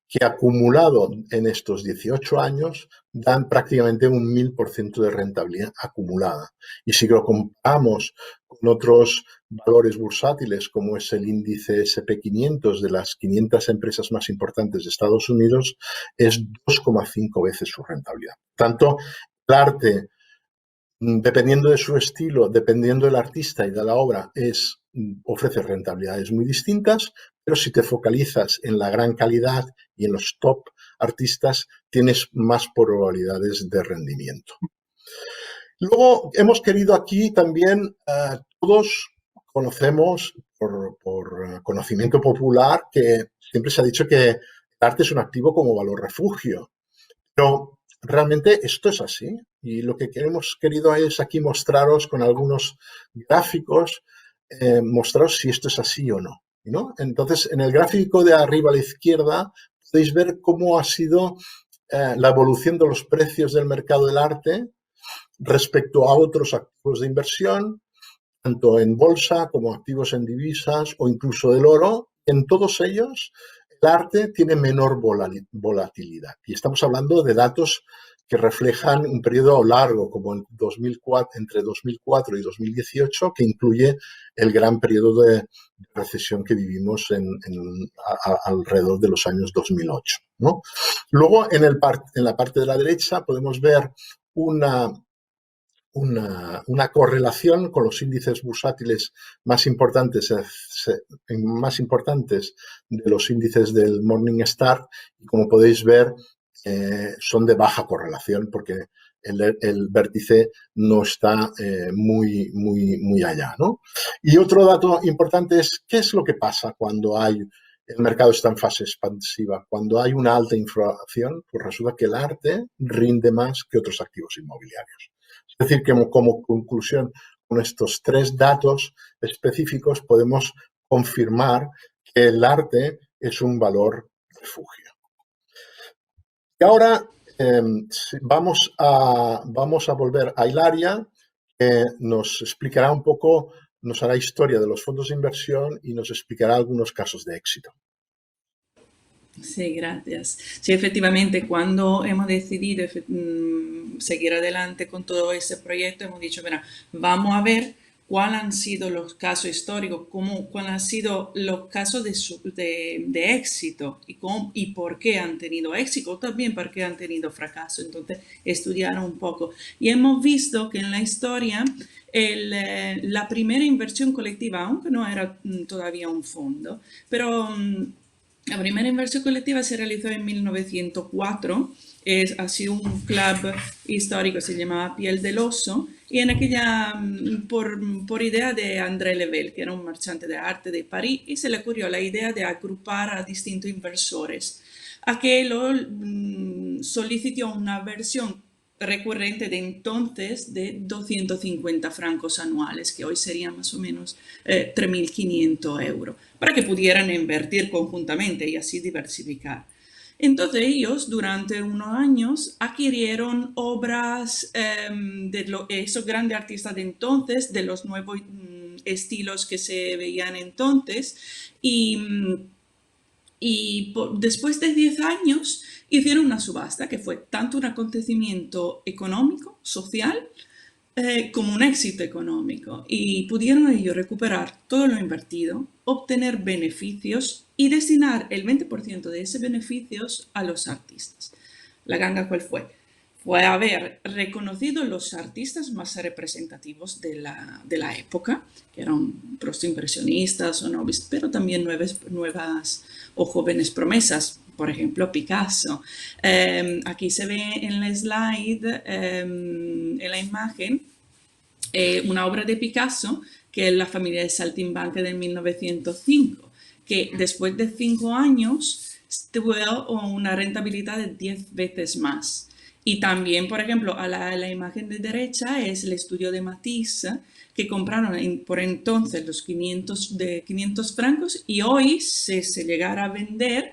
que acumulado en estos 18 años dan prácticamente un 1000% de rentabilidad acumulada. Y si lo comparamos con otros valores bursátiles, como es el índice SP500 de las 500 empresas más importantes de Estados Unidos, es 2,5 veces su rentabilidad. Tanto el arte, dependiendo de su estilo, dependiendo del artista y de la obra, ofrece rentabilidades muy distintas, pero si te focalizas en la gran calidad y en los top artistas, tienes más probabilidades de rendimiento. Luego, hemos querido aquí también, todos conocemos por conocimiento popular, que siempre se ha dicho que el arte es un activo como valor refugio, pero realmente esto es así, y lo que hemos querido es aquí mostraros con algunos gráficos, mostraros si esto es así o no, ¿no? Entonces, en el gráfico de arriba a la izquierda podéis ver cómo ha sido la evolución de los precios del mercado del arte respecto a otros activos de inversión, tanto en bolsa como activos en divisas o incluso del oro. En todos ellos, el arte tiene menor volatilidad. Y estamos hablando de datos que reflejan un periodo largo, como en entre 2004 y 2018, que incluye el gran periodo de recesión que vivimos alrededor de los años 2008, ¿no? Luego, en la parte de la derecha, podemos ver una correlación con los índices bursátiles más importantes de los índices del Morningstar, y como podéis ver, son de baja correlación porque el vértice no está muy allá, ¿no? Y otro dato importante es qué es lo que pasa cuando el mercado está en fase expansiva. Cuando hay una alta inflación, pues resulta que el arte rinde más que otros activos inmobiliarios. Es decir, que como conclusión, con estos tres datos específicos podemos confirmar que el arte es un valor refugio. Y ahora vamos a volver a Hilaria, que nos explicará un poco, nos hará historia de los fondos de inversión y nos explicará algunos casos de éxito. Sí, gracias. Sí, efectivamente, cuando hemos decidido seguir adelante con todo ese proyecto, hemos dicho, mira, vamos a ver cuáles han sido los casos históricos, cuáles han sido los casos de éxito y por qué han tenido éxito, o también por qué han tenido fracaso. Entonces, estudiaron un poco. Y hemos visto que en la historia, la primera inversión colectiva, aunque no era todavía un fondo, pero la primera inversión colectiva se realizó en 1904. Ha sido un club histórico, se llamaba Piel del Oso, y en aquella, por idea de André Lebel, que era un marchante de arte de París, y se le ocurrió la idea de agrupar a distintos inversores, a que lo solicitó una versión recurrente de entonces de 250 francos anuales, que hoy serían más o menos 3.500 euros, para que pudieran invertir conjuntamente y así diversificar. Entonces ellos durante unos años adquirieron obras de esos grandes artistas de entonces, de los nuevos estilos que se veían entonces, después de 10 años hicieron una subasta que fue tanto un acontecimiento económico, social, como un éxito económico, y pudieron ellos recuperar todo lo invertido, obtener beneficios y destinar el 20% de esos beneficios a los artistas. ¿La ganga cuál fue? Fue haber reconocido los artistas más representativos de la época, que eran postimpresionistas o novis, pero también nuevas o jóvenes promesas. Por ejemplo, Picasso. Aquí se ve en la slide, en la imagen, una obra de Picasso, que es La familia de Saltimbanque de 1905, que después de 5 años tuvo una rentabilidad de 10 veces más. Y también, por ejemplo, a la imagen de derecha es el estudio de Matisse, que compraron por entonces los 500 francos, y hoy, si se llegara a vender,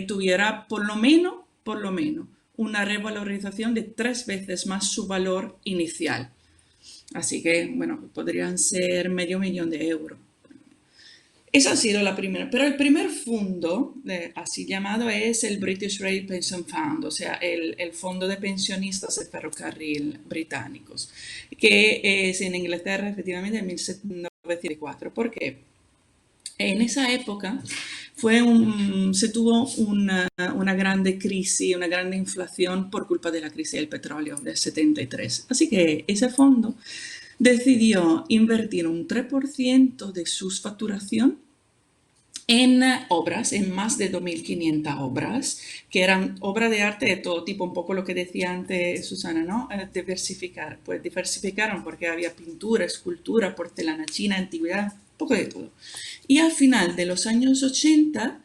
tuviera por lo menos una revalorización de 3 veces más su valor inicial. Así que, bueno, podrían ser $500,000 de euros. Esa ha sido la primera, pero el primer fondo, así llamado, es el British Rail Pension Fund, o sea, el fondo de pensionistas de ferrocarril británicos, que es en Inglaterra efectivamente en 1904. ¿Por qué? En esa época se tuvo una grande crisis, una grande inflación por culpa de la crisis del petróleo del 73. Así que ese fondo decidió invertir un 3% de su facturación en obras, en más de 2.500 obras, que eran obras de arte de todo tipo, un poco lo que decía antes Susana, ¿no? Diversificar. Pues diversificaron porque había pintura, escultura, porcelana china, antigüedad, un poco de todo. Y al final de los años 80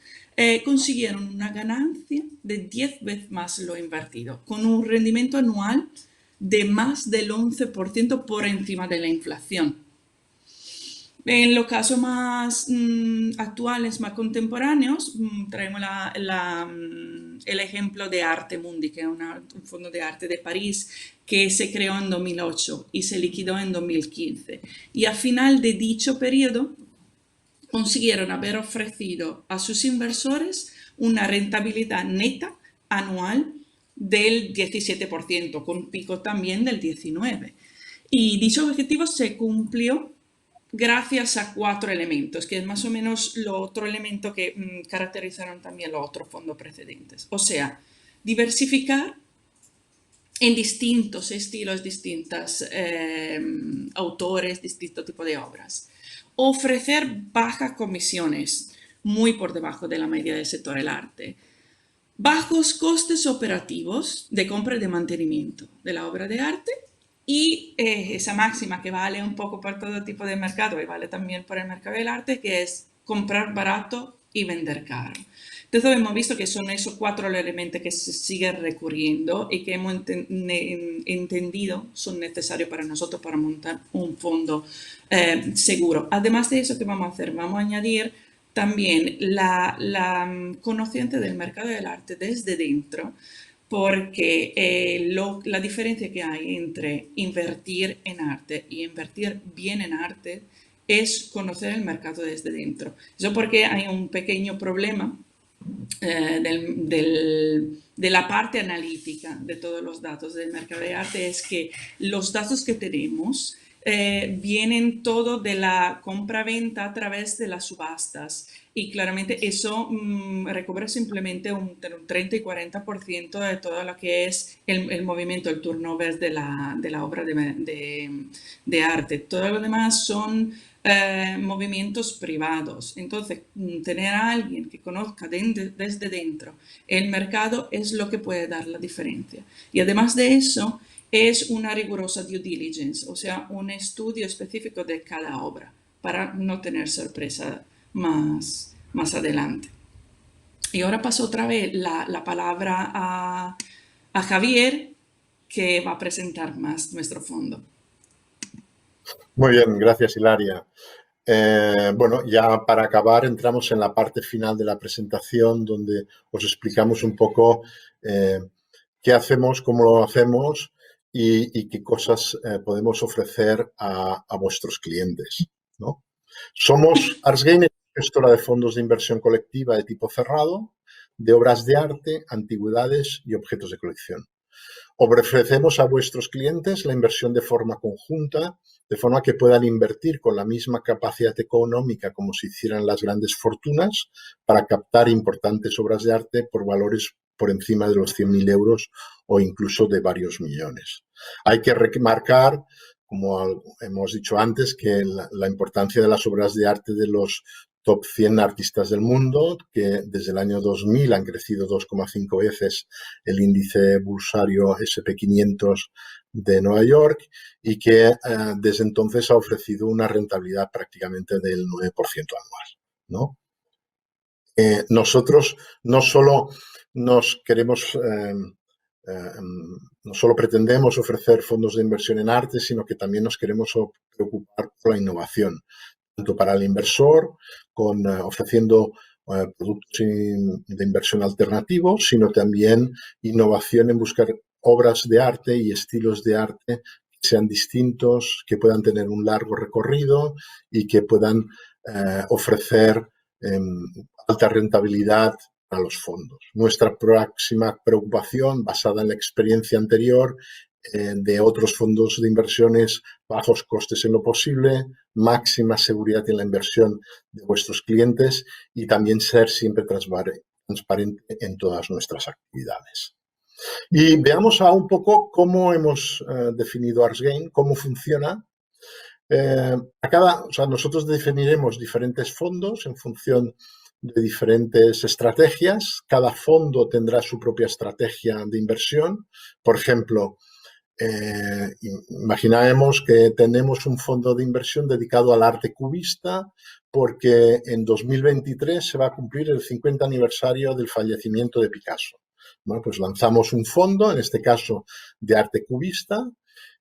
consiguieron una ganancia de 10 veces más lo invertido, con un rendimiento anual de más del 11% por encima de la inflación. En los casos más actuales, más contemporáneos, traemos el ejemplo de Arte Mundi, que es un fondo de arte de París que se creó en 2008 y se liquidó en 2015. Y al final de dicho periodo consiguieron haber ofrecido a sus inversores una rentabilidad neta anual del 17%, con pico también del 19%. Y dicho objetivo se cumplió gracias a 4 elementos, que es más o menos lo otro elemento que caracterizaron también los otros fondos precedentes. O sea, diversificar en distintos estilos, distintos autores, distintos tipos de obras. Ofrecer bajas comisiones, muy por debajo de la media del sector del arte. Bajos costes operativos de compra y de mantenimiento de la obra de arte. Y esa máxima que vale un poco para todo tipo de mercado y vale también para el mercado del arte, que es comprar barato y vender caro. Entonces hemos visto que son esos 4 elementos que se siguen recurriendo y que hemos entendido son necesarios para nosotros para montar un fondo seguro. Además de eso, ¿qué vamos a hacer? Vamos a añadir también la conocimiento del mercado del arte desde dentro, porque la diferencia que hay entre invertir en arte y invertir bien en arte es conocer el mercado desde dentro. Eso porque hay un pequeño problema de la parte analítica de todos los datos del mercado de arte, es que los datos que tenemos vienen todo de la compra-venta a través de las subastas. Y claramente eso recubre simplemente un 30 y 40% de todo lo que es el movimiento, el turnover de la obra de arte. Todo lo demás son movimientos privados. Entonces, tener a alguien que conozca desde dentro el mercado es lo que puede dar la diferencia. Y además de eso, es una rigurosa due diligence, o sea, un estudio específico de cada obra para no tener sorpresa más adelante. Y ahora paso otra vez la palabra a Javier, que va a presentar más nuestro fondo. Muy bien, gracias, Hilaria. Bueno, ya para acabar entramos en la parte final de la presentación donde os explicamos un poco qué hacemos, cómo lo hacemos y qué cosas podemos ofrecer a vuestros clientes, ¿no? Somos Arsgain, gestora de fondos de inversión colectiva de tipo cerrado, de obras de arte, antigüedades y objetos de colección. Ofrecemos a vuestros clientes la inversión de forma conjunta, de forma que puedan invertir con la misma capacidad económica como si hicieran las grandes fortunas para captar importantes obras de arte por valores por encima de los 100.000 euros o incluso de varios millones. Hay que remarcar, como hemos dicho antes, que la importancia de las obras de arte de los top 100 artistas del mundo, que desde el año 2000 han crecido 2,5 veces el índice bursario SP500 de Nueva York y que desde entonces ha ofrecido una rentabilidad prácticamente del 9% anual, ¿no? Nosotros no solo nos queremos, no solo pretendemos ofrecer fondos de inversión en arte, sino que también nos queremos preocupar por la innovación, tanto para el inversor, ofreciendo productos de inversión alternativos, sino también innovación en buscar obras de arte y estilos de arte que sean distintos, que puedan tener un largo recorrido y que puedan ofrecer alta rentabilidad a los fondos. Nuestra próxima preocupación, basada en la experiencia anterior de otros fondos de inversiones, bajos costes en lo posible, máxima seguridad en la inversión de vuestros clientes y también ser siempre transparente en todas nuestras actividades. Y veamos un poco cómo hemos definido Arsgain, cómo funciona. Nosotros definiremos diferentes fondos en función de diferentes estrategias. Cada fondo tendrá su propia estrategia de inversión. Por ejemplo, imaginaremos que tenemos un fondo de inversión dedicado al arte cubista porque en 2023 se va a cumplir el 50 aniversario del fallecimiento de Picasso. Bueno, pues lanzamos un fondo, en este caso de arte cubista,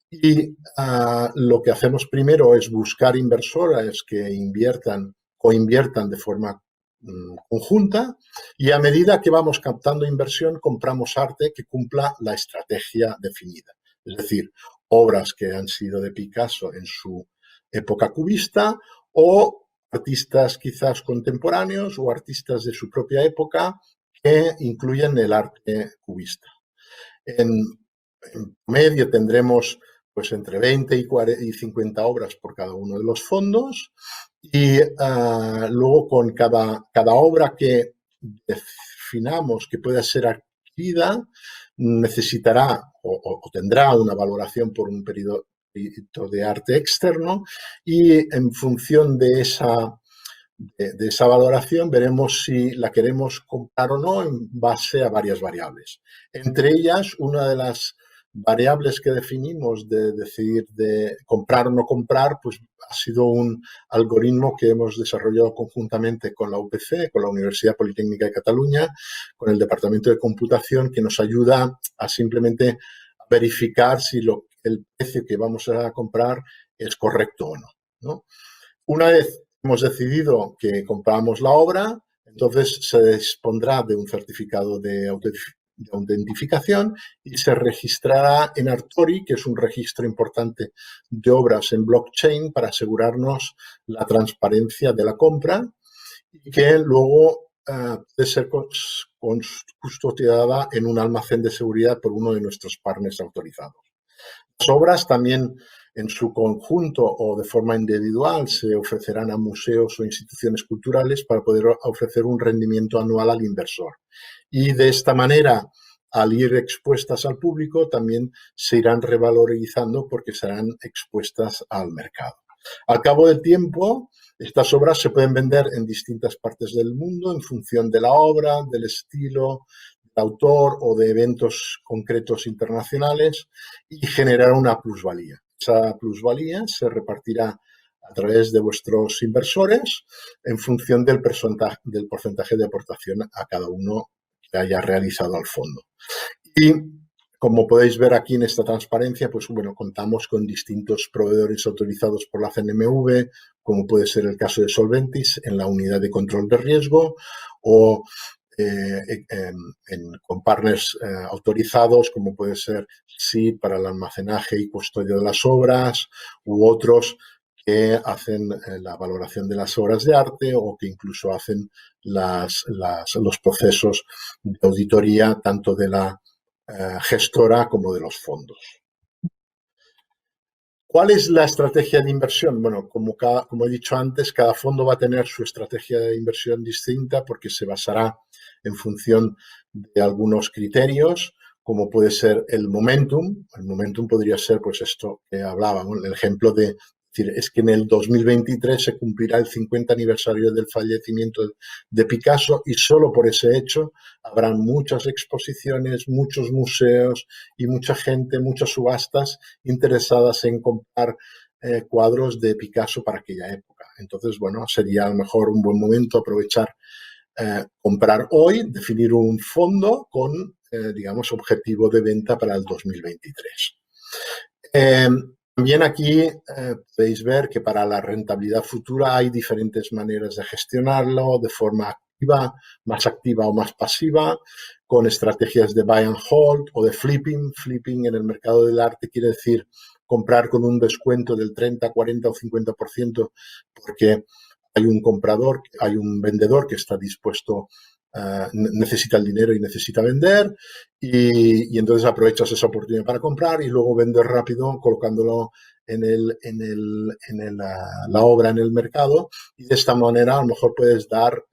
y lo que hacemos primero es buscar inversores que coinviertan de forma conjunta y a medida que vamos captando inversión compramos arte que cumpla la estrategia definida. Es decir, obras que han sido de Picasso en su época cubista o artistas quizás contemporáneos o artistas de su propia época que incluyen el arte cubista. En medio tendremos pues entre 20 y 50 obras por cada uno de los fondos y luego con cada obra que definamos que pueda ser adquirida necesitará o tendrá una valoración por un periodo de arte externo y en función de esa valoración veremos si la queremos comprar o no en base a varias variables. Entre ellas, una de las variables que definimos de decidir de comprar o no comprar, pues ha sido un algoritmo que hemos desarrollado conjuntamente con la UPC, con la Universidad Politécnica de Cataluña, con el Departamento de Computación, que nos ayuda a simplemente verificar si el precio que vamos a comprar es correcto o no, ¿no? Una vez hemos decidido que compramos la obra, entonces se dispondrá de un certificado de autentificación y se registrará en Artori, que es un registro importante de obras en blockchain para asegurarnos la transparencia de la compra y que luego puede ser custodiada en un almacén de seguridad por uno de nuestros partners autorizados. Las obras también en su conjunto o de forma individual se ofrecerán a museos o instituciones culturales para poder ofrecer un rendimiento anual al inversor. Y de esta manera, al ir expuestas al público, también se irán revalorizando porque serán expuestas al mercado. Al cabo del tiempo, estas obras se pueden vender en distintas partes del mundo en función de la obra, del estilo, del autor o de eventos concretos internacionales y generar una plusvalía. Esa plusvalía se repartirá a través de vuestros inversores en función del porcentaje de aportación a cada uno que haya realizado al fondo. Y como podéis ver aquí en esta transparencia, pues bueno, contamos con distintos proveedores autorizados por la CNMV, como puede ser el caso de Solventis en la unidad de control de riesgo o con partners autorizados, como puede ser SID para el almacenaje y custodia de las obras, u otros que hacen la valoración de las obras de arte o que incluso hacen los procesos de auditoría tanto de la gestora como de los fondos. ¿Cuál es la estrategia de inversión? Bueno, como he dicho antes, cada fondo va a tener su estrategia de inversión distinta porque se basará en función de algunos criterios, como puede ser el momentum. El momentum podría ser, pues, esto que hablaba, ¿no? El ejemplo de decir, es que en el 2023 se cumplirá el 50 aniversario del fallecimiento de Picasso y solo por ese hecho habrán muchas exposiciones, muchos museos y mucha gente, muchas subastas interesadas en comprar cuadros de Picasso para aquella época. Entonces, bueno, sería a lo mejor un buen momento aprovechar, comprar hoy, definir un fondo con, digamos, objetivo de venta para el 2023. También aquí podéis ver que para la rentabilidad futura hay diferentes maneras de gestionarlo de forma activa, más activa o más pasiva, con estrategias de buy and hold o de flipping. Flipping en el mercado del arte quiere decir comprar con un descuento del 30, 40 o 50% porque hay un comprador, hay un vendedor que está dispuesto, necesita el dinero y necesita vender y entonces aprovechas esa oportunidad para comprar y luego vender rápido colocándolo la obra en el mercado y de esta manera a lo mejor puedes dar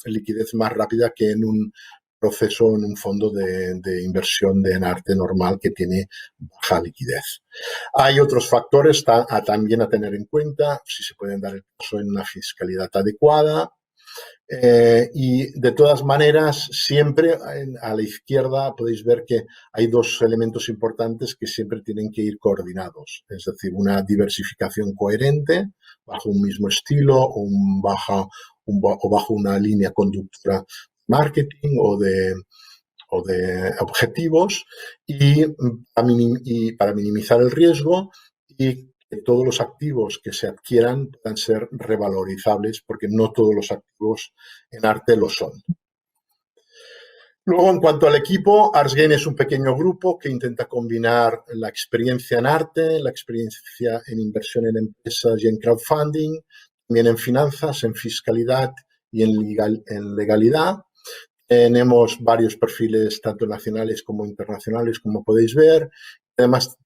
liquidez más rápida que en un proceso, en un fondo de inversión en arte normal que tiene baja liquidez. Hay otros factores también a tener en cuenta, si se pueden dar el paso en una fiscalidad adecuada. Y de todas maneras, siempre a la izquierda podéis ver que hay dos elementos importantes que siempre tienen que ir coordinados, es decir, una diversificación coherente bajo un mismo estilo o bajo una línea conductora marketing o de objetivos y para minimizar el riesgo y que todos los activos que se adquieran puedan ser revalorizables porque no todos los activos en arte lo son. Luego, en cuanto al equipo, ArtsGain es un pequeño grupo que intenta combinar la experiencia en arte, la experiencia en inversión en empresas y en crowdfunding, también en finanzas, en fiscalidad y en legalidad. Tenemos varios perfiles, tanto nacionales como internacionales, como podéis ver. Además,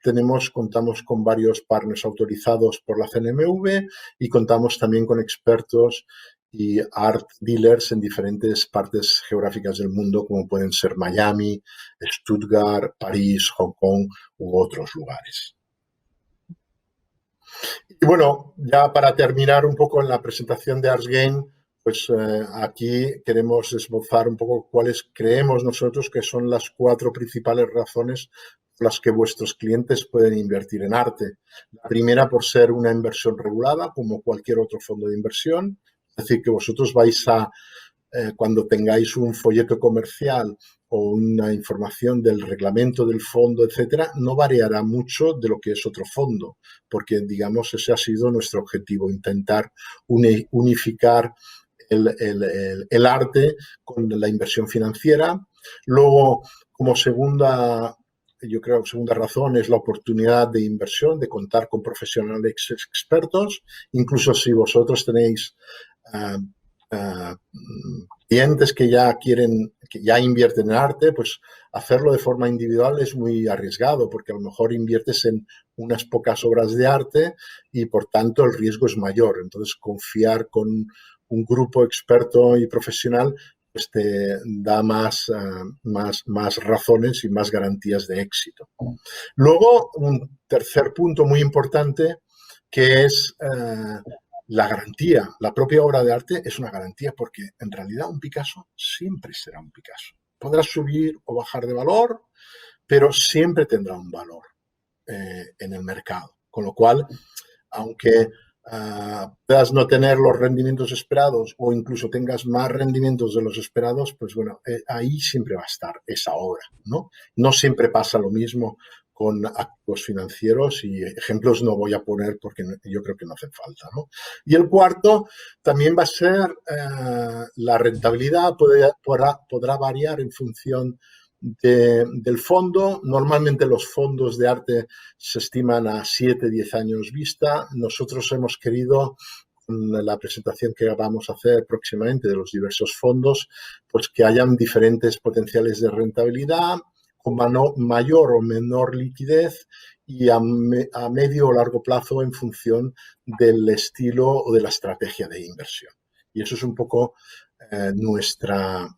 contamos con varios partners autorizados por la CNMV y contamos también con expertos y art dealers en diferentes partes geográficas del mundo, como pueden ser Miami, Stuttgart, París, Hong Kong u otros lugares. Y bueno, ya para terminar un poco en la presentación de ArtsGain, pues aquí queremos esbozar un poco cuáles creemos nosotros que son las 4 principales razones por las que vuestros clientes pueden invertir en arte. La primera, por ser una inversión regulada, como cualquier otro fondo de inversión. Es decir, que vosotros vais cuando tengáis un folleto comercial o una información del reglamento del fondo, etcétera, no variará mucho de lo que es otro fondo, porque, digamos, ese ha sido nuestro objetivo, intentar unificar el arte con la inversión financiera. Luego, como segunda razón es la oportunidad de inversión, de contar con profesionales expertos, incluso si vosotros tenéis clientes que ya invierten en arte, pues hacerlo de forma individual es muy arriesgado porque a lo mejor inviertes en unas pocas obras de arte y por tanto el riesgo es mayor. Entonces confiar con un grupo experto y profesional pues te da más razones y más garantías de éxito. Luego, un tercer punto muy importante que es la garantía. La propia obra de arte es una garantía porque en realidad un Picasso siempre será un Picasso. Podrá subir o bajar de valor, pero siempre tendrá un valor en el mercado. Con lo cual, aunque puedas no tener los rendimientos esperados o incluso tengas más rendimientos de los esperados, pues bueno, ahí siempre va a estar esa obra, ¿no? No siempre pasa lo mismo con activos financieros y ejemplos no voy a poner porque yo creo que no hace falta, ¿no? Y el cuarto también va a ser la rentabilidad, podrá variar en función del fondo. Normalmente los fondos de arte se estiman a 7-10 años vista. Nosotros hemos querido, con la presentación que vamos a hacer próximamente de los diversos fondos, pues que hayan diferentes potenciales de rentabilidad, con mayor o menor liquidez y a medio o largo plazo en función del estilo o de la estrategia de inversión. Y eso es un poco nuestro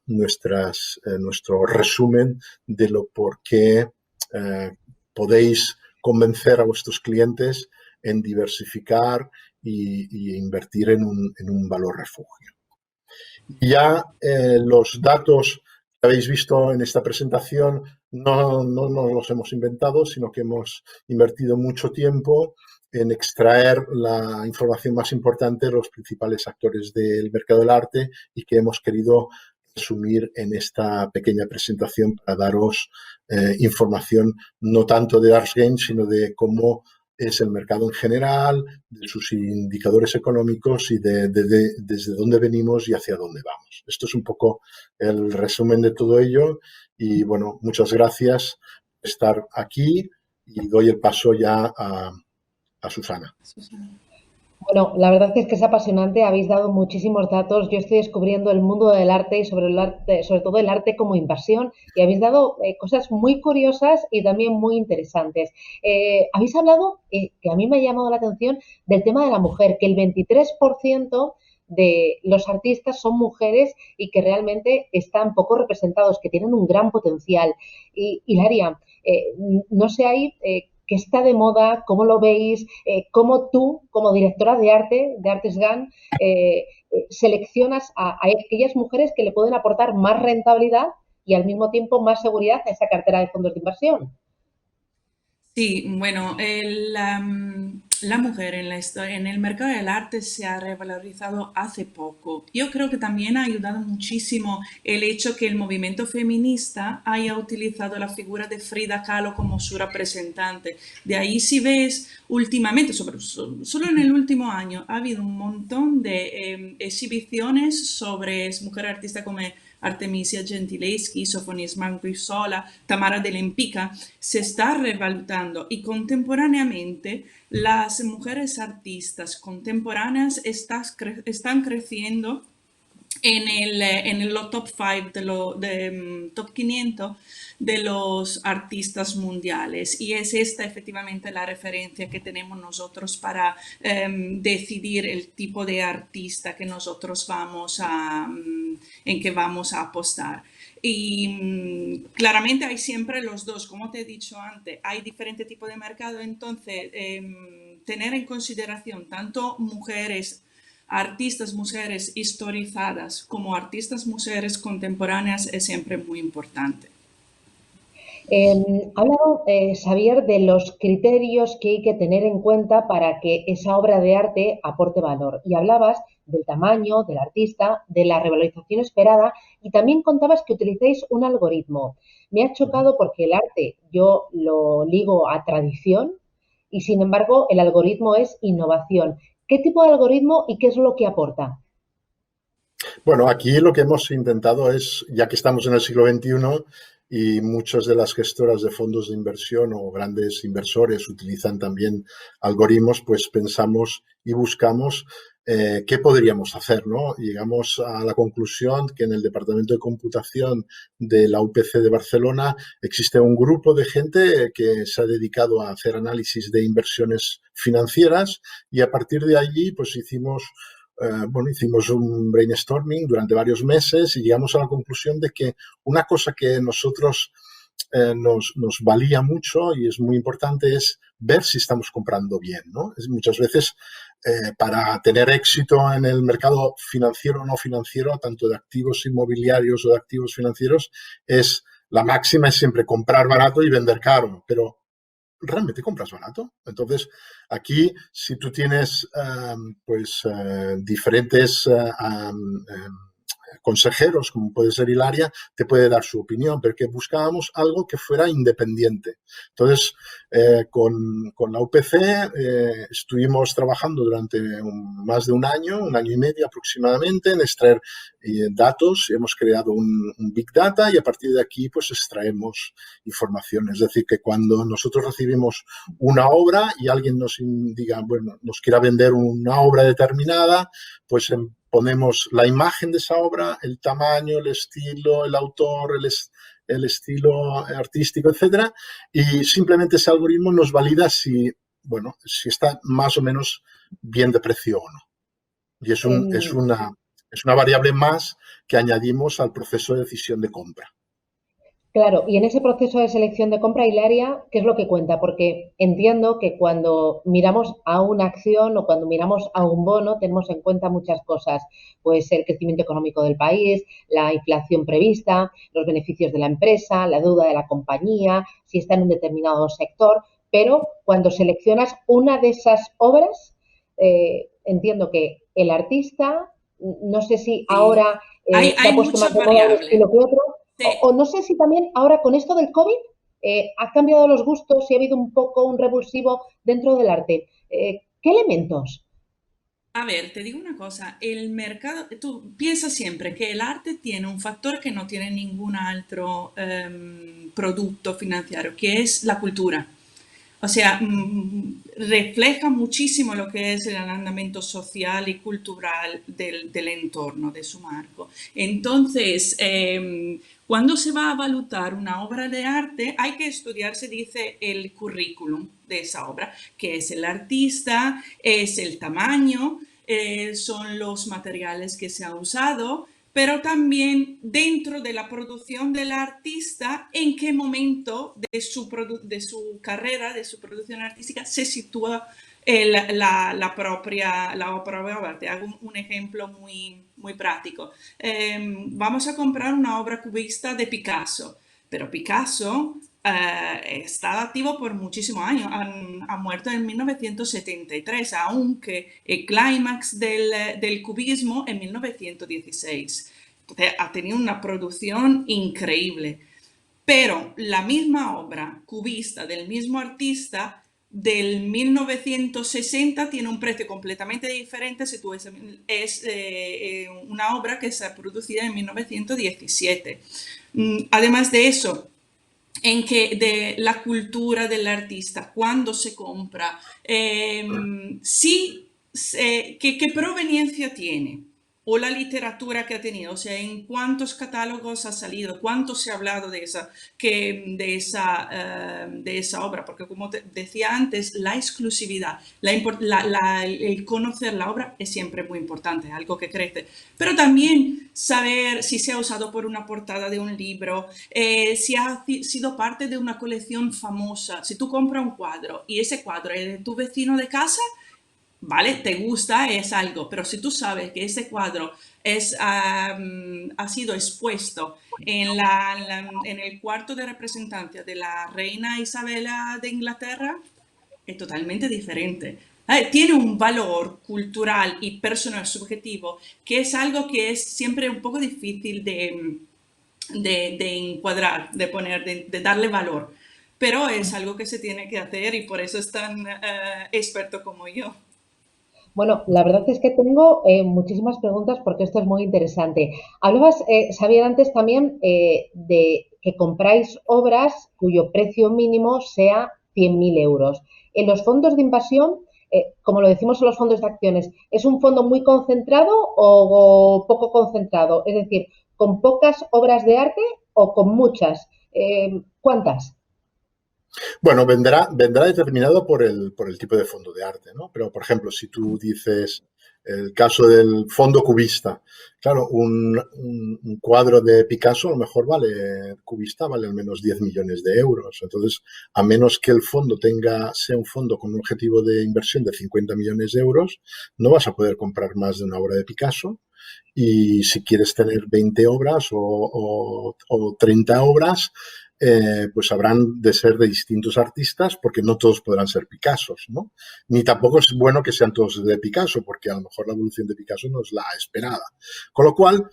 resumen de lo por qué podéis convencer a vuestros clientes en diversificar y invertir en un valor refugio. Y ya los datos que habéis visto en esta presentación no los hemos inventado, sino que hemos invertido mucho tiempo en extraer la información más importante de los principales actores del mercado del arte y que hemos querido resumir en esta pequeña presentación para daros información no tanto de Ars Gain, sino de cómo es el mercado en general, de sus indicadores económicos y desde dónde venimos y hacia dónde vamos. Esto es un poco el resumen de todo ello y bueno, muchas gracias por estar aquí y doy el paso ya a Susana. Bueno, la verdad es que es apasionante, habéis dado muchísimos datos, yo estoy descubriendo el mundo del arte y sobre todo el arte como inversión y habéis dado cosas muy curiosas y también muy interesantes. Habéis hablado, que a mí me ha llamado la atención, del tema de la mujer, que el 23% de los artistas son mujeres y que realmente están poco representados, que tienen un gran potencial. Y Hilaria, no sé ahí qué está de moda, cómo lo veis, cómo tú, como directora de arte, de Artesgan, seleccionas a aquellas mujeres que le pueden aportar más rentabilidad y al mismo tiempo más seguridad a esa cartera de fondos de inversión. Sí, bueno, la mujer en el mercado del arte se ha revalorizado hace poco. Yo creo que también ha ayudado muchísimo el hecho que el movimiento feminista haya utilizado la figura de Frida Kahlo como su representante. De ahí si ves últimamente, solo en el último año, ha habido un montón de exhibiciones sobre mujeres artistas como Artemisia Gentileschi, Sofonis Manguisola, Tamara de Lempicka, se está revalutando y contemporáneamente las mujeres artistas contemporáneas están creciendo en el top 5, top 500 de los artistas mundiales. Y es esta efectivamente la referencia que tenemos nosotros para decidir el tipo de artista que nosotros en que vamos a apostar. Y claramente hay siempre los dos, como te he dicho antes, hay diferentes tipos de mercado, entonces tener en consideración tanto artistas mujeres historizadas como artistas mujeres contemporáneas es siempre muy importante. Ha hablado, Xavier, de los criterios que hay que tener en cuenta para que esa obra de arte aporte valor. Y hablabas del tamaño del artista, de la revalorización esperada y también contabas que utilizáis un algoritmo. Me ha chocado porque el arte yo lo ligo a tradición y, sin embargo, el algoritmo es innovación. ¿Qué tipo de algoritmo y qué es lo que aporta? Bueno, aquí lo que hemos intentado es, ya que estamos en el siglo XXI, y muchas de las gestoras de fondos de inversión o grandes inversores utilizan también algoritmos, pues pensamos y buscamos qué podríamos hacer, ¿no? Llegamos a la conclusión que en el Departamento de Computación de la UPC de Barcelona existe un grupo de gente que se ha dedicado a hacer análisis de inversiones financieras y a partir de allí pues hicimos un brainstorming durante varios meses y llegamos a la conclusión de que una cosa que nosotros nos valía mucho y es muy importante es ver si estamos comprando bien, ¿no? Muchas veces para tener éxito en el mercado financiero o no financiero, tanto de activos inmobiliarios o de activos financieros, la máxima es siempre comprar barato y vender caro, pero ¿realmente compras barato? Entonces, aquí, si tú tienes diferentes consejeros, como puede ser Hilaria, te puede dar su opinión, pero que buscábamos algo que fuera independiente. Entonces, con la UPC estuvimos trabajando durante más de un año y medio aproximadamente, en extraer datos. Hemos creado un Big Data y a partir de aquí pues extraemos información. Es decir, que cuando nosotros recibimos una obra y alguien nos diga, bueno, nos quiera vender una obra determinada, pues ponemos la imagen de esa obra, el tamaño, el estilo, el autor, el estilo artístico, etcétera, y simplemente ese algoritmo nos valida si está más o menos bien de precio o no. Y es una variable más que añadimos al proceso de decisión de compra. Claro, y en ese proceso de selección de compra, Hilaria, ¿qué es lo que cuenta? Porque entiendo que cuando miramos a una acción o cuando miramos a un bono tenemos en cuenta muchas cosas. Puede ser el crecimiento económico del país, la inflación prevista, los beneficios de la empresa, la deuda de la compañía, si está en un determinado sector, pero cuando seleccionas una de esas obras, entiendo que el artista, no sé si ahora se ha Hay puesto más muchas de moda un variables. estilo que otro, Sí. o no sé si también ahora con esto del COVID ha cambiado los gustos, si ha habido un poco un revulsivo dentro del arte. ¿Qué elementos? A ver, te digo una cosa, el mercado, tú piensas siempre que el arte tiene un factor que no tiene ningún otro producto financiero, que es la cultura. O sea, refleja muchísimo lo que es el andamiento social y cultural del entorno, de su marco. Entonces, cuando se va a evaluar una obra de arte, hay que estudiar, se dice, el currículum de esa obra, que es el artista, es el tamaño, son los materiales que se ha usado, pero también dentro de la producción del artista, en qué momento de su carrera, de su producción artística, se sitúa la propia obra. Te hago un ejemplo muy práctico. Vamos a comprar una obra cubista de Picasso, pero Picasso está activo por muchísimos años, ha muerto en 1973, aunque el clímax del cubismo en 1916. Entonces, ha tenido una producción increíble, pero la misma obra cubista del mismo artista del 1960 tiene un precio completamente diferente si tú es una obra que se ha producido en 1917. Además de eso, en que de la cultura del artista, cuando se compra, qué proveniencia tiene, o la literatura que ha tenido, o sea, en cuántos catálogos ha salido, cuánto se ha hablado de esa obra, porque como te decía antes, la exclusividad, el conocer la obra es siempre muy importante, es algo que crece, pero también saber si se ha usado por una portada de un libro, si ha sido parte de una colección famosa. Si tú compras un cuadro y ese cuadro es de tu vecino de casa, vale, te gusta, es algo, pero si tú sabes que ese cuadro ha sido expuesto en el cuarto de representancia de la reina Isabela de Inglaterra, es totalmente diferente. Tiene un valor cultural y personal subjetivo que es algo que es siempre un poco difícil de encuadrar, de poner, de darle valor, pero es algo que se tiene que hacer y por eso es tan experto como yo. Bueno, la verdad es que tengo muchísimas preguntas porque esto es muy interesante. Hablabas, Xavier, antes también de que compráis obras cuyo precio mínimo sea 100.000 euros. En los fondos de inversión, como lo decimos en los fondos de acciones, ¿es un fondo muy concentrado o poco concentrado? Es decir, ¿con pocas obras de arte o con muchas? ¿Cuántas? Bueno, vendrá determinado por el tipo de fondo de arte, ¿no? Pero, por ejemplo, si tú dices el caso del fondo cubista, claro, un cuadro de Picasso a lo mejor cubista vale al menos 10 millones de euros. Entonces, a menos que el fondo sea un fondo con un objetivo de inversión de 50 millones de euros, no vas a poder comprar más de una obra de Picasso. Y si quieres tener 20 obras o 30 obras, pues habrán de ser de distintos artistas porque no todos podrán ser Picassos, ¿no? Ni tampoco es bueno que sean todos de Picasso porque a lo mejor la evolución de Picasso no es la esperada. Con lo cual,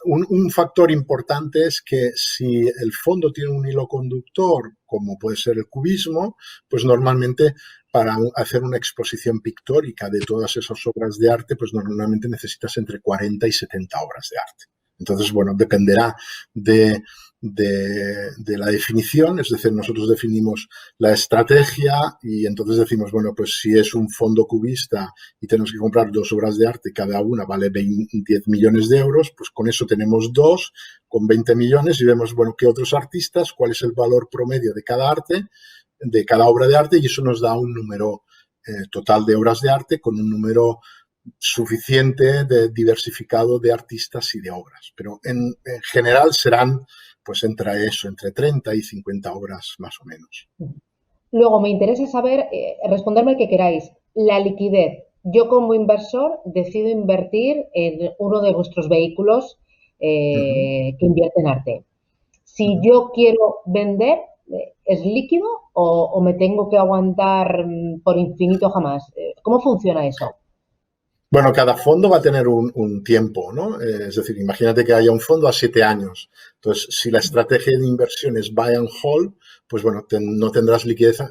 un factor importante es que si el fondo tiene un hilo conductor, como puede ser el cubismo, pues normalmente para hacer una exposición pictórica de todas esas obras de arte, pues normalmente necesitas entre 40 y 70 obras de arte. Entonces, bueno, dependerá de la definición, es decir, nosotros definimos la estrategia y entonces decimos, bueno, pues si es un fondo cubista y tenemos que comprar 2 obras de arte, cada una vale 10 millones de euros, pues con eso tenemos 2 con 20 millones y vemos, bueno, qué otros artistas, cuál es el valor promedio de cada arte, de cada obra de arte y eso nos da un número total de obras de arte con un número suficiente diversificado de artistas y de obras. Pero en general serán pues entre 30 y 50 obras más o menos. Luego me interesa saber, responderme el que queráis, la liquidez. Yo como inversor decido invertir en uno de vuestros vehículos que invierte en arte. Si yo quiero vender, ¿es líquido o me tengo que aguantar por infinito jamás? ¿Cómo funciona eso? Bueno, cada fondo va a tener un tiempo, ¿no? Es decir, imagínate que haya un fondo a 7 años. Entonces, si la estrategia de inversión es buy and hold, pues bueno, no tendrás liquidez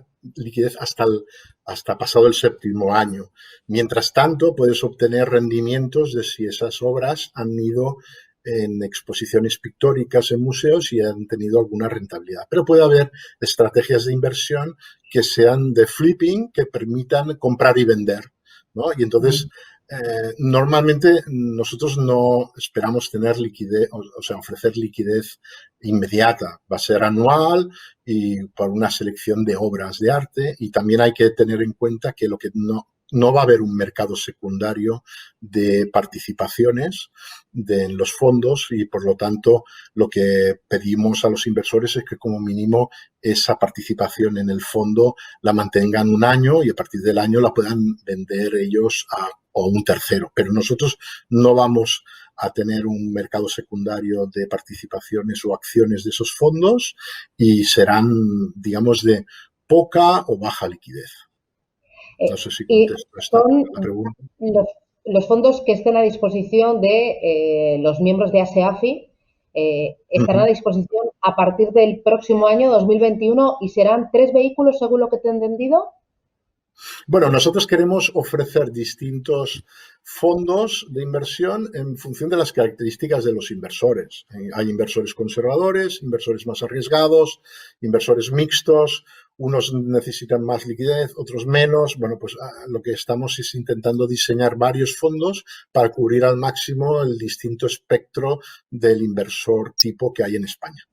hasta pasado el 7º año. Mientras tanto, puedes obtener rendimientos de si esas obras han ido en exposiciones pictóricas en museos y han tenido alguna rentabilidad. Pero puede haber estrategias de inversión que sean de flipping, que permitan comprar y vender, ¿no? Y entonces, normalmente nosotros no esperamos tener liquidez, o sea, ofrecer liquidez inmediata. Va a ser anual y por una selección de obras de arte y también hay que tener en cuenta que no va a haber un mercado secundario de participaciones en los fondos y, por lo tanto, lo que pedimos a los inversores es que, como mínimo, esa participación en el fondo la mantengan un año y a partir del año la puedan vender ellos o un tercero. Pero nosotros no vamos a tener un mercado secundario de participaciones o acciones de esos fondos y serán, digamos, de poca o baja liquidez. No sé si contesto la pregunta. Los fondos que estén a disposición de los miembros de ASEAFI estarán a disposición a partir del próximo año 2021 y serán 3 vehículos según lo que te he entendido. Bueno, nosotros queremos ofrecer distintos fondos de inversión en función de las características de los inversores. Hay inversores conservadores, inversores más arriesgados, inversores mixtos. Unos necesitan más liquidez, otros menos. Bueno, pues lo que estamos es intentando diseñar varios fondos para cubrir al máximo el distinto espectro del inversor tipo que hay en España.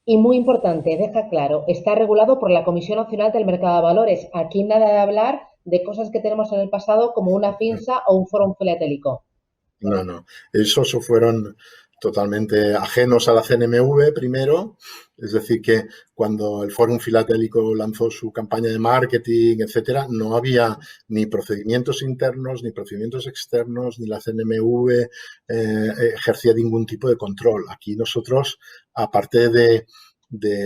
Y muy importante, deja claro, está regulado por la Comisión Nacional del Mercado de Valores. Aquí nada de hablar de cosas que tenemos en el pasado como una FINSA o un foro filatélico. No. Esos fueron totalmente ajenos a la CNMV primero, es decir, que cuando el Fórum Filatélico lanzó su campaña de marketing, etcétera, no había ni procedimientos internos, ni procedimientos externos, ni la CNMV ejercía ningún tipo de control. Aquí nosotros, aparte de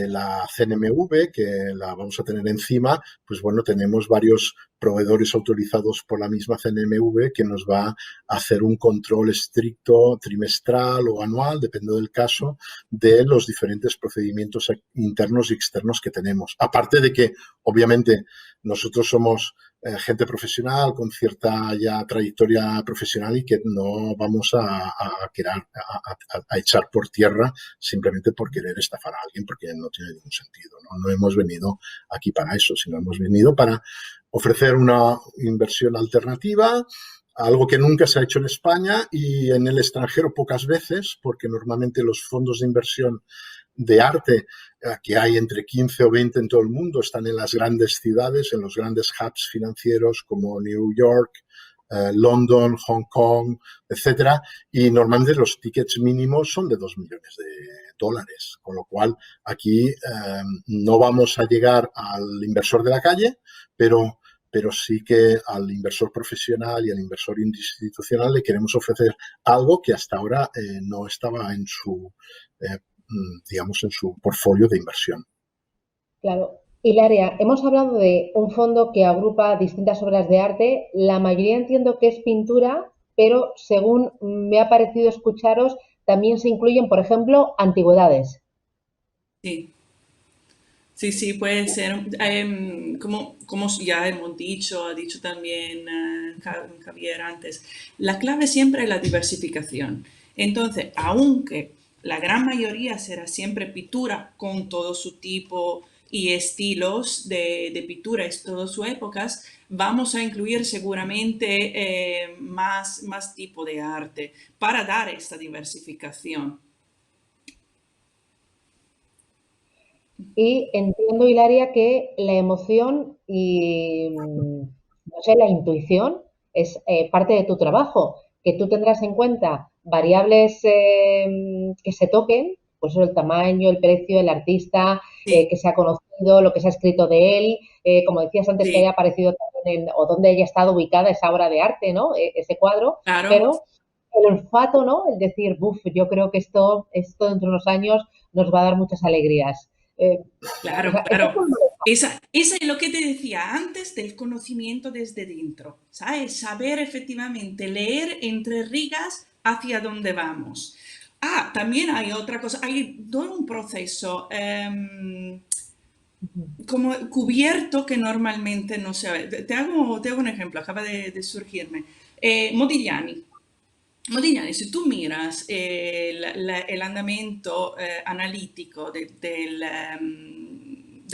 la CNMV, que la vamos a tener encima, pues bueno, tenemos varios proveedores autorizados por la misma CNMV que nos va a hacer un control estricto trimestral o anual, depende del caso, de los diferentes procedimientos internos y externos que tenemos. Aparte de que, obviamente, nosotros somos gente profesional con cierta ya trayectoria profesional y que no vamos a echar por tierra simplemente por querer estafar a alguien, porque no tiene ningún sentido, ¿no? No hemos venido aquí para eso, sino hemos venido para ofrecer una inversión alternativa, algo que nunca se ha hecho en España y en el extranjero pocas veces, porque normalmente los fondos de inversión de arte, que hay entre 15 o 20 en todo el mundo, están en las grandes ciudades, en los grandes hubs financieros como New York, London, Hong Kong, etcétera, y normalmente los tickets mínimos son de $2 millones, con lo cual aquí no vamos a llegar al inversor de la calle, pero sí que al inversor profesional y al inversor institucional le queremos ofrecer algo que hasta ahora no estaba en su digamos, en su portfolio de inversión. Claro. Hilaria, hemos hablado de un fondo que agrupa distintas obras de arte. La mayoría entiendo que es pintura, pero según me ha parecido escucharos, también se incluyen, por ejemplo, antigüedades. Sí. Sí, puede ser. Como ya hemos dicho, ha dicho también Javier antes, la clave siempre es la diversificación. Entonces, aunque la gran mayoría será siempre pintura con todo su tipo y estilos de pintura y todas sus épocas, vamos a incluir seguramente más tipo de arte para dar esta diversificación. Y entiendo, Hilaria, que la emoción y, no sé, la intuición es parte de tu trabajo, que tú tendrás en cuenta variables que se toquen, pues eso, el tamaño, el precio, el artista, Sí, que se ha conocido, lo que se ha escrito de él, como decías antes, que sí, haya aparecido también o dónde haya estado ubicada esa obra de arte, ¿no? Ese cuadro, claro. pero el olfato, ¿no? El decir, buf, yo creo que esto dentro de unos años nos va a dar muchas alegrías. Eh, o Claro, sea, esto es claro. un... Esa es lo que te decía antes del conocimiento desde dentro, ¿sabes? Saber efectivamente leer entre rigas hacia dónde vamos. También hay otra cosa, hay todo un proceso como cubierto que normalmente no se ve. Te hago un ejemplo, acaba de surgirme. Modigliani. Modigliani, si tú miras el andamento analítico de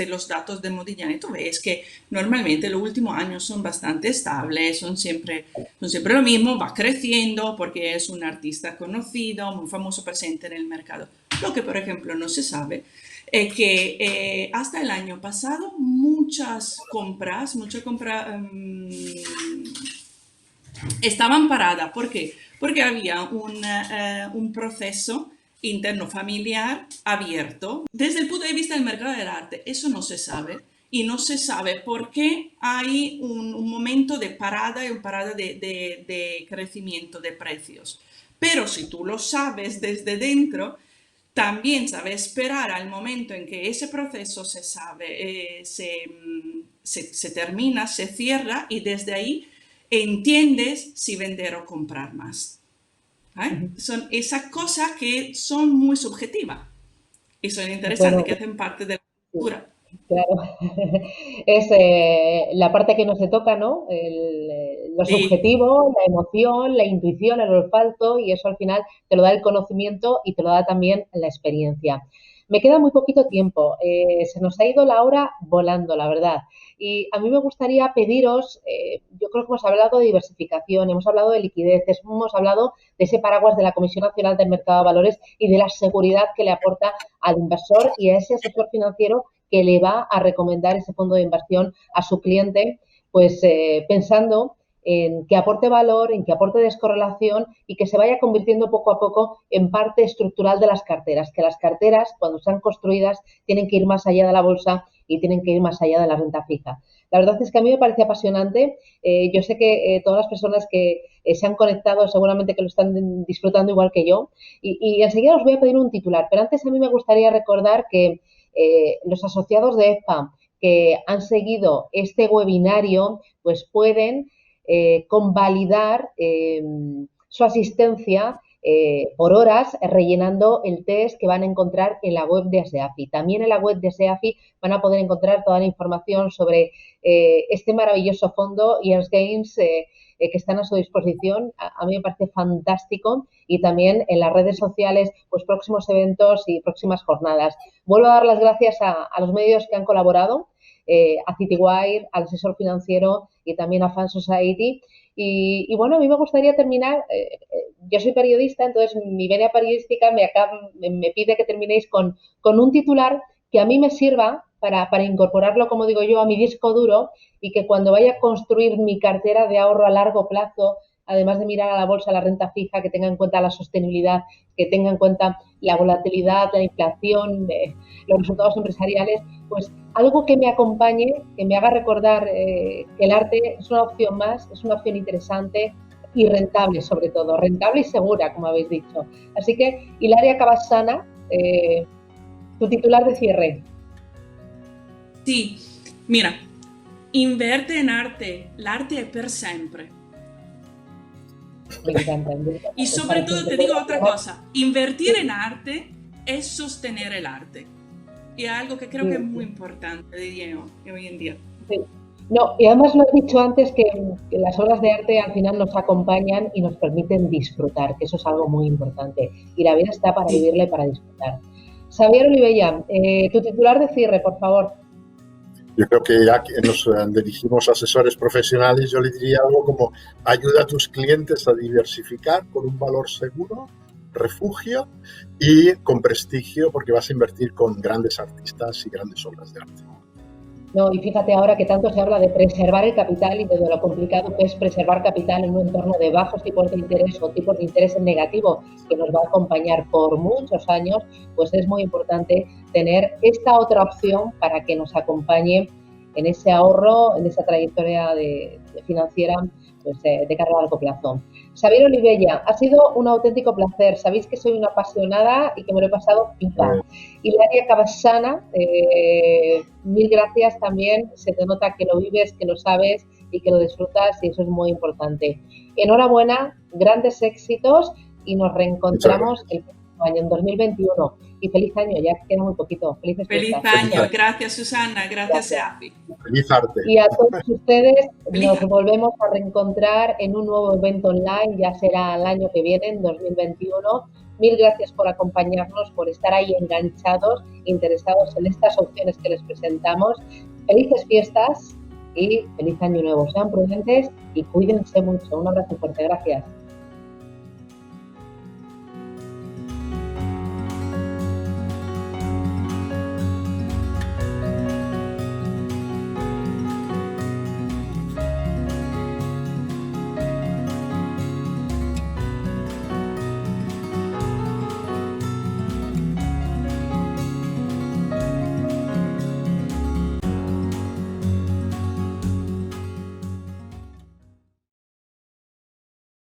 los datos de Modigliani, tú ves que normalmente los últimos años son bastante estables, son siempre lo mismo, va creciendo porque es un artista conocido, muy famoso, presente en el mercado. Lo que, por ejemplo, no se sabe es que hasta el año pasado muchas compras estaban paradas. ¿Por qué? Porque había un proceso interno familiar abierto. Desde el punto de vista del mercado del arte, eso no se sabe. Y no se sabe por qué hay un momento de parada y un parada de crecimiento de precios. Pero si tú lo sabes desde dentro, también sabes esperar al momento en que ese proceso se termina, se cierra y desde ahí entiendes si vender o comprar más. Son esas cosas que son muy subjetivas y son interesantes, Bueno, que hacen parte de la cultura. claro. Es la parte que no se toca, ¿no? Lo Sí, subjetivo, la emoción, la intuición, el olfato, y eso al final te lo da el conocimiento y te lo da también la experiencia. Me queda muy poquito tiempo. Se nos ha ido la hora volando, la verdad. Y a mí me gustaría pediros, yo creo que hemos hablado de diversificación, hemos hablado de liquidez, hemos hablado de ese paraguas de la Comisión Nacional del Mercado de Valores y de la seguridad que le aporta al inversor y a ese asesor financiero que le va a recomendar ese fondo de inversión a su cliente, pues pensando en que aporte valor, en que aporte descorrelación y que se vaya convirtiendo poco a poco en parte estructural de las carteras, que las carteras, cuando sean construidas, tienen que ir más allá de la bolsa y tienen que ir más allá de la renta fija. La verdad es que a mí me parece apasionante. Yo sé que todas las personas que se han conectado seguramente que lo están disfrutando igual que yo. Y enseguida os voy a pedir un titular, pero antes a mí me gustaría recordar que los asociados de EFPA, que han seguido este webinario pues pueden convalidar su asistencia por horas rellenando el test que van a encontrar en la web de SEAFI. También en la web de SEAFI van a poder encontrar toda la información sobre este maravilloso fondo Years Games que están a su disposición. A mí me parece fantástico, y también en las redes sociales pues próximos eventos y próximas jornadas. Vuelvo a dar las gracias a los medios que han colaborado, a Citywire, al asesor financiero y también a Fan Society. Y bueno, a mí me gustaría terminar, yo soy periodista, entonces mi venia periodística me pide que terminéis con un titular que a mí me sirva para incorporarlo, como digo yo, a mi disco duro, y que cuando vaya a construir mi cartera de ahorro a largo plazo, además de mirar a la bolsa, la renta fija, que tenga en cuenta la sostenibilidad, que tenga en cuenta la volatilidad, la inflación, los resultados empresariales, pues algo que me acompañe, que me haga recordar que el arte es una opción más, es una opción interesante y rentable, sobre todo, rentable y segura, como habéis dicho. Así que, Hilaria Cavassana, tu titular de cierre. Sí, mira, invierte en arte, l'arte è per sempre. Me encanta. Y sobre todo te digo otra cosa, invertir en arte es sostener el arte. Y es algo que creo que es muy importante, diría yo, hoy en día. Sí. No, y además lo he dicho antes que las obras de arte al final nos acompañan y nos permiten disfrutar, que eso es algo muy importante. Y la vida está para vivirla y para disfrutar. Xavier Olivella, tu titular de cierre, por favor. Yo creo que ya que nos dirigimos a asesores profesionales, yo le diría algo como: ayuda a tus clientes a diversificar con un valor seguro, refugio y con prestigio, porque vas a invertir con grandes artistas y grandes obras de arte. No, y fíjate ahora que tanto se habla de preservar el capital y de lo complicado que es preservar capital en un entorno de bajos tipos de interés o tipos de interés en negativo que nos va a acompañar por muchos años, pues es muy importante tener esta otra opción para que nos acompañe en ese ahorro, en esa trayectoria financiera pues, de cara a largo plazo. Xavier Olivella, ha sido un auténtico placer. Sabéis que soy una apasionada y que me lo he pasado pipa. Hilaria Cavassana, mil gracias también. Se te nota que lo vives, que lo sabes y que lo disfrutas, y eso es muy importante. Enhorabuena, grandes éxitos, y nos reencontramos el próximo año, en 2021. Y feliz año, ya queda muy poquito. Feliz año, gracias Susana, gracias SEAFI. Feliz arte. Y a todos ustedes nos volvemos a reencontrar en un nuevo evento online, ya será el año que viene, en 2021. Mil gracias por acompañarnos, por estar ahí enganchados, interesados en estas opciones que les presentamos. Felices fiestas y feliz año nuevo. Sean prudentes y cuídense mucho. Un abrazo fuerte. Gracias.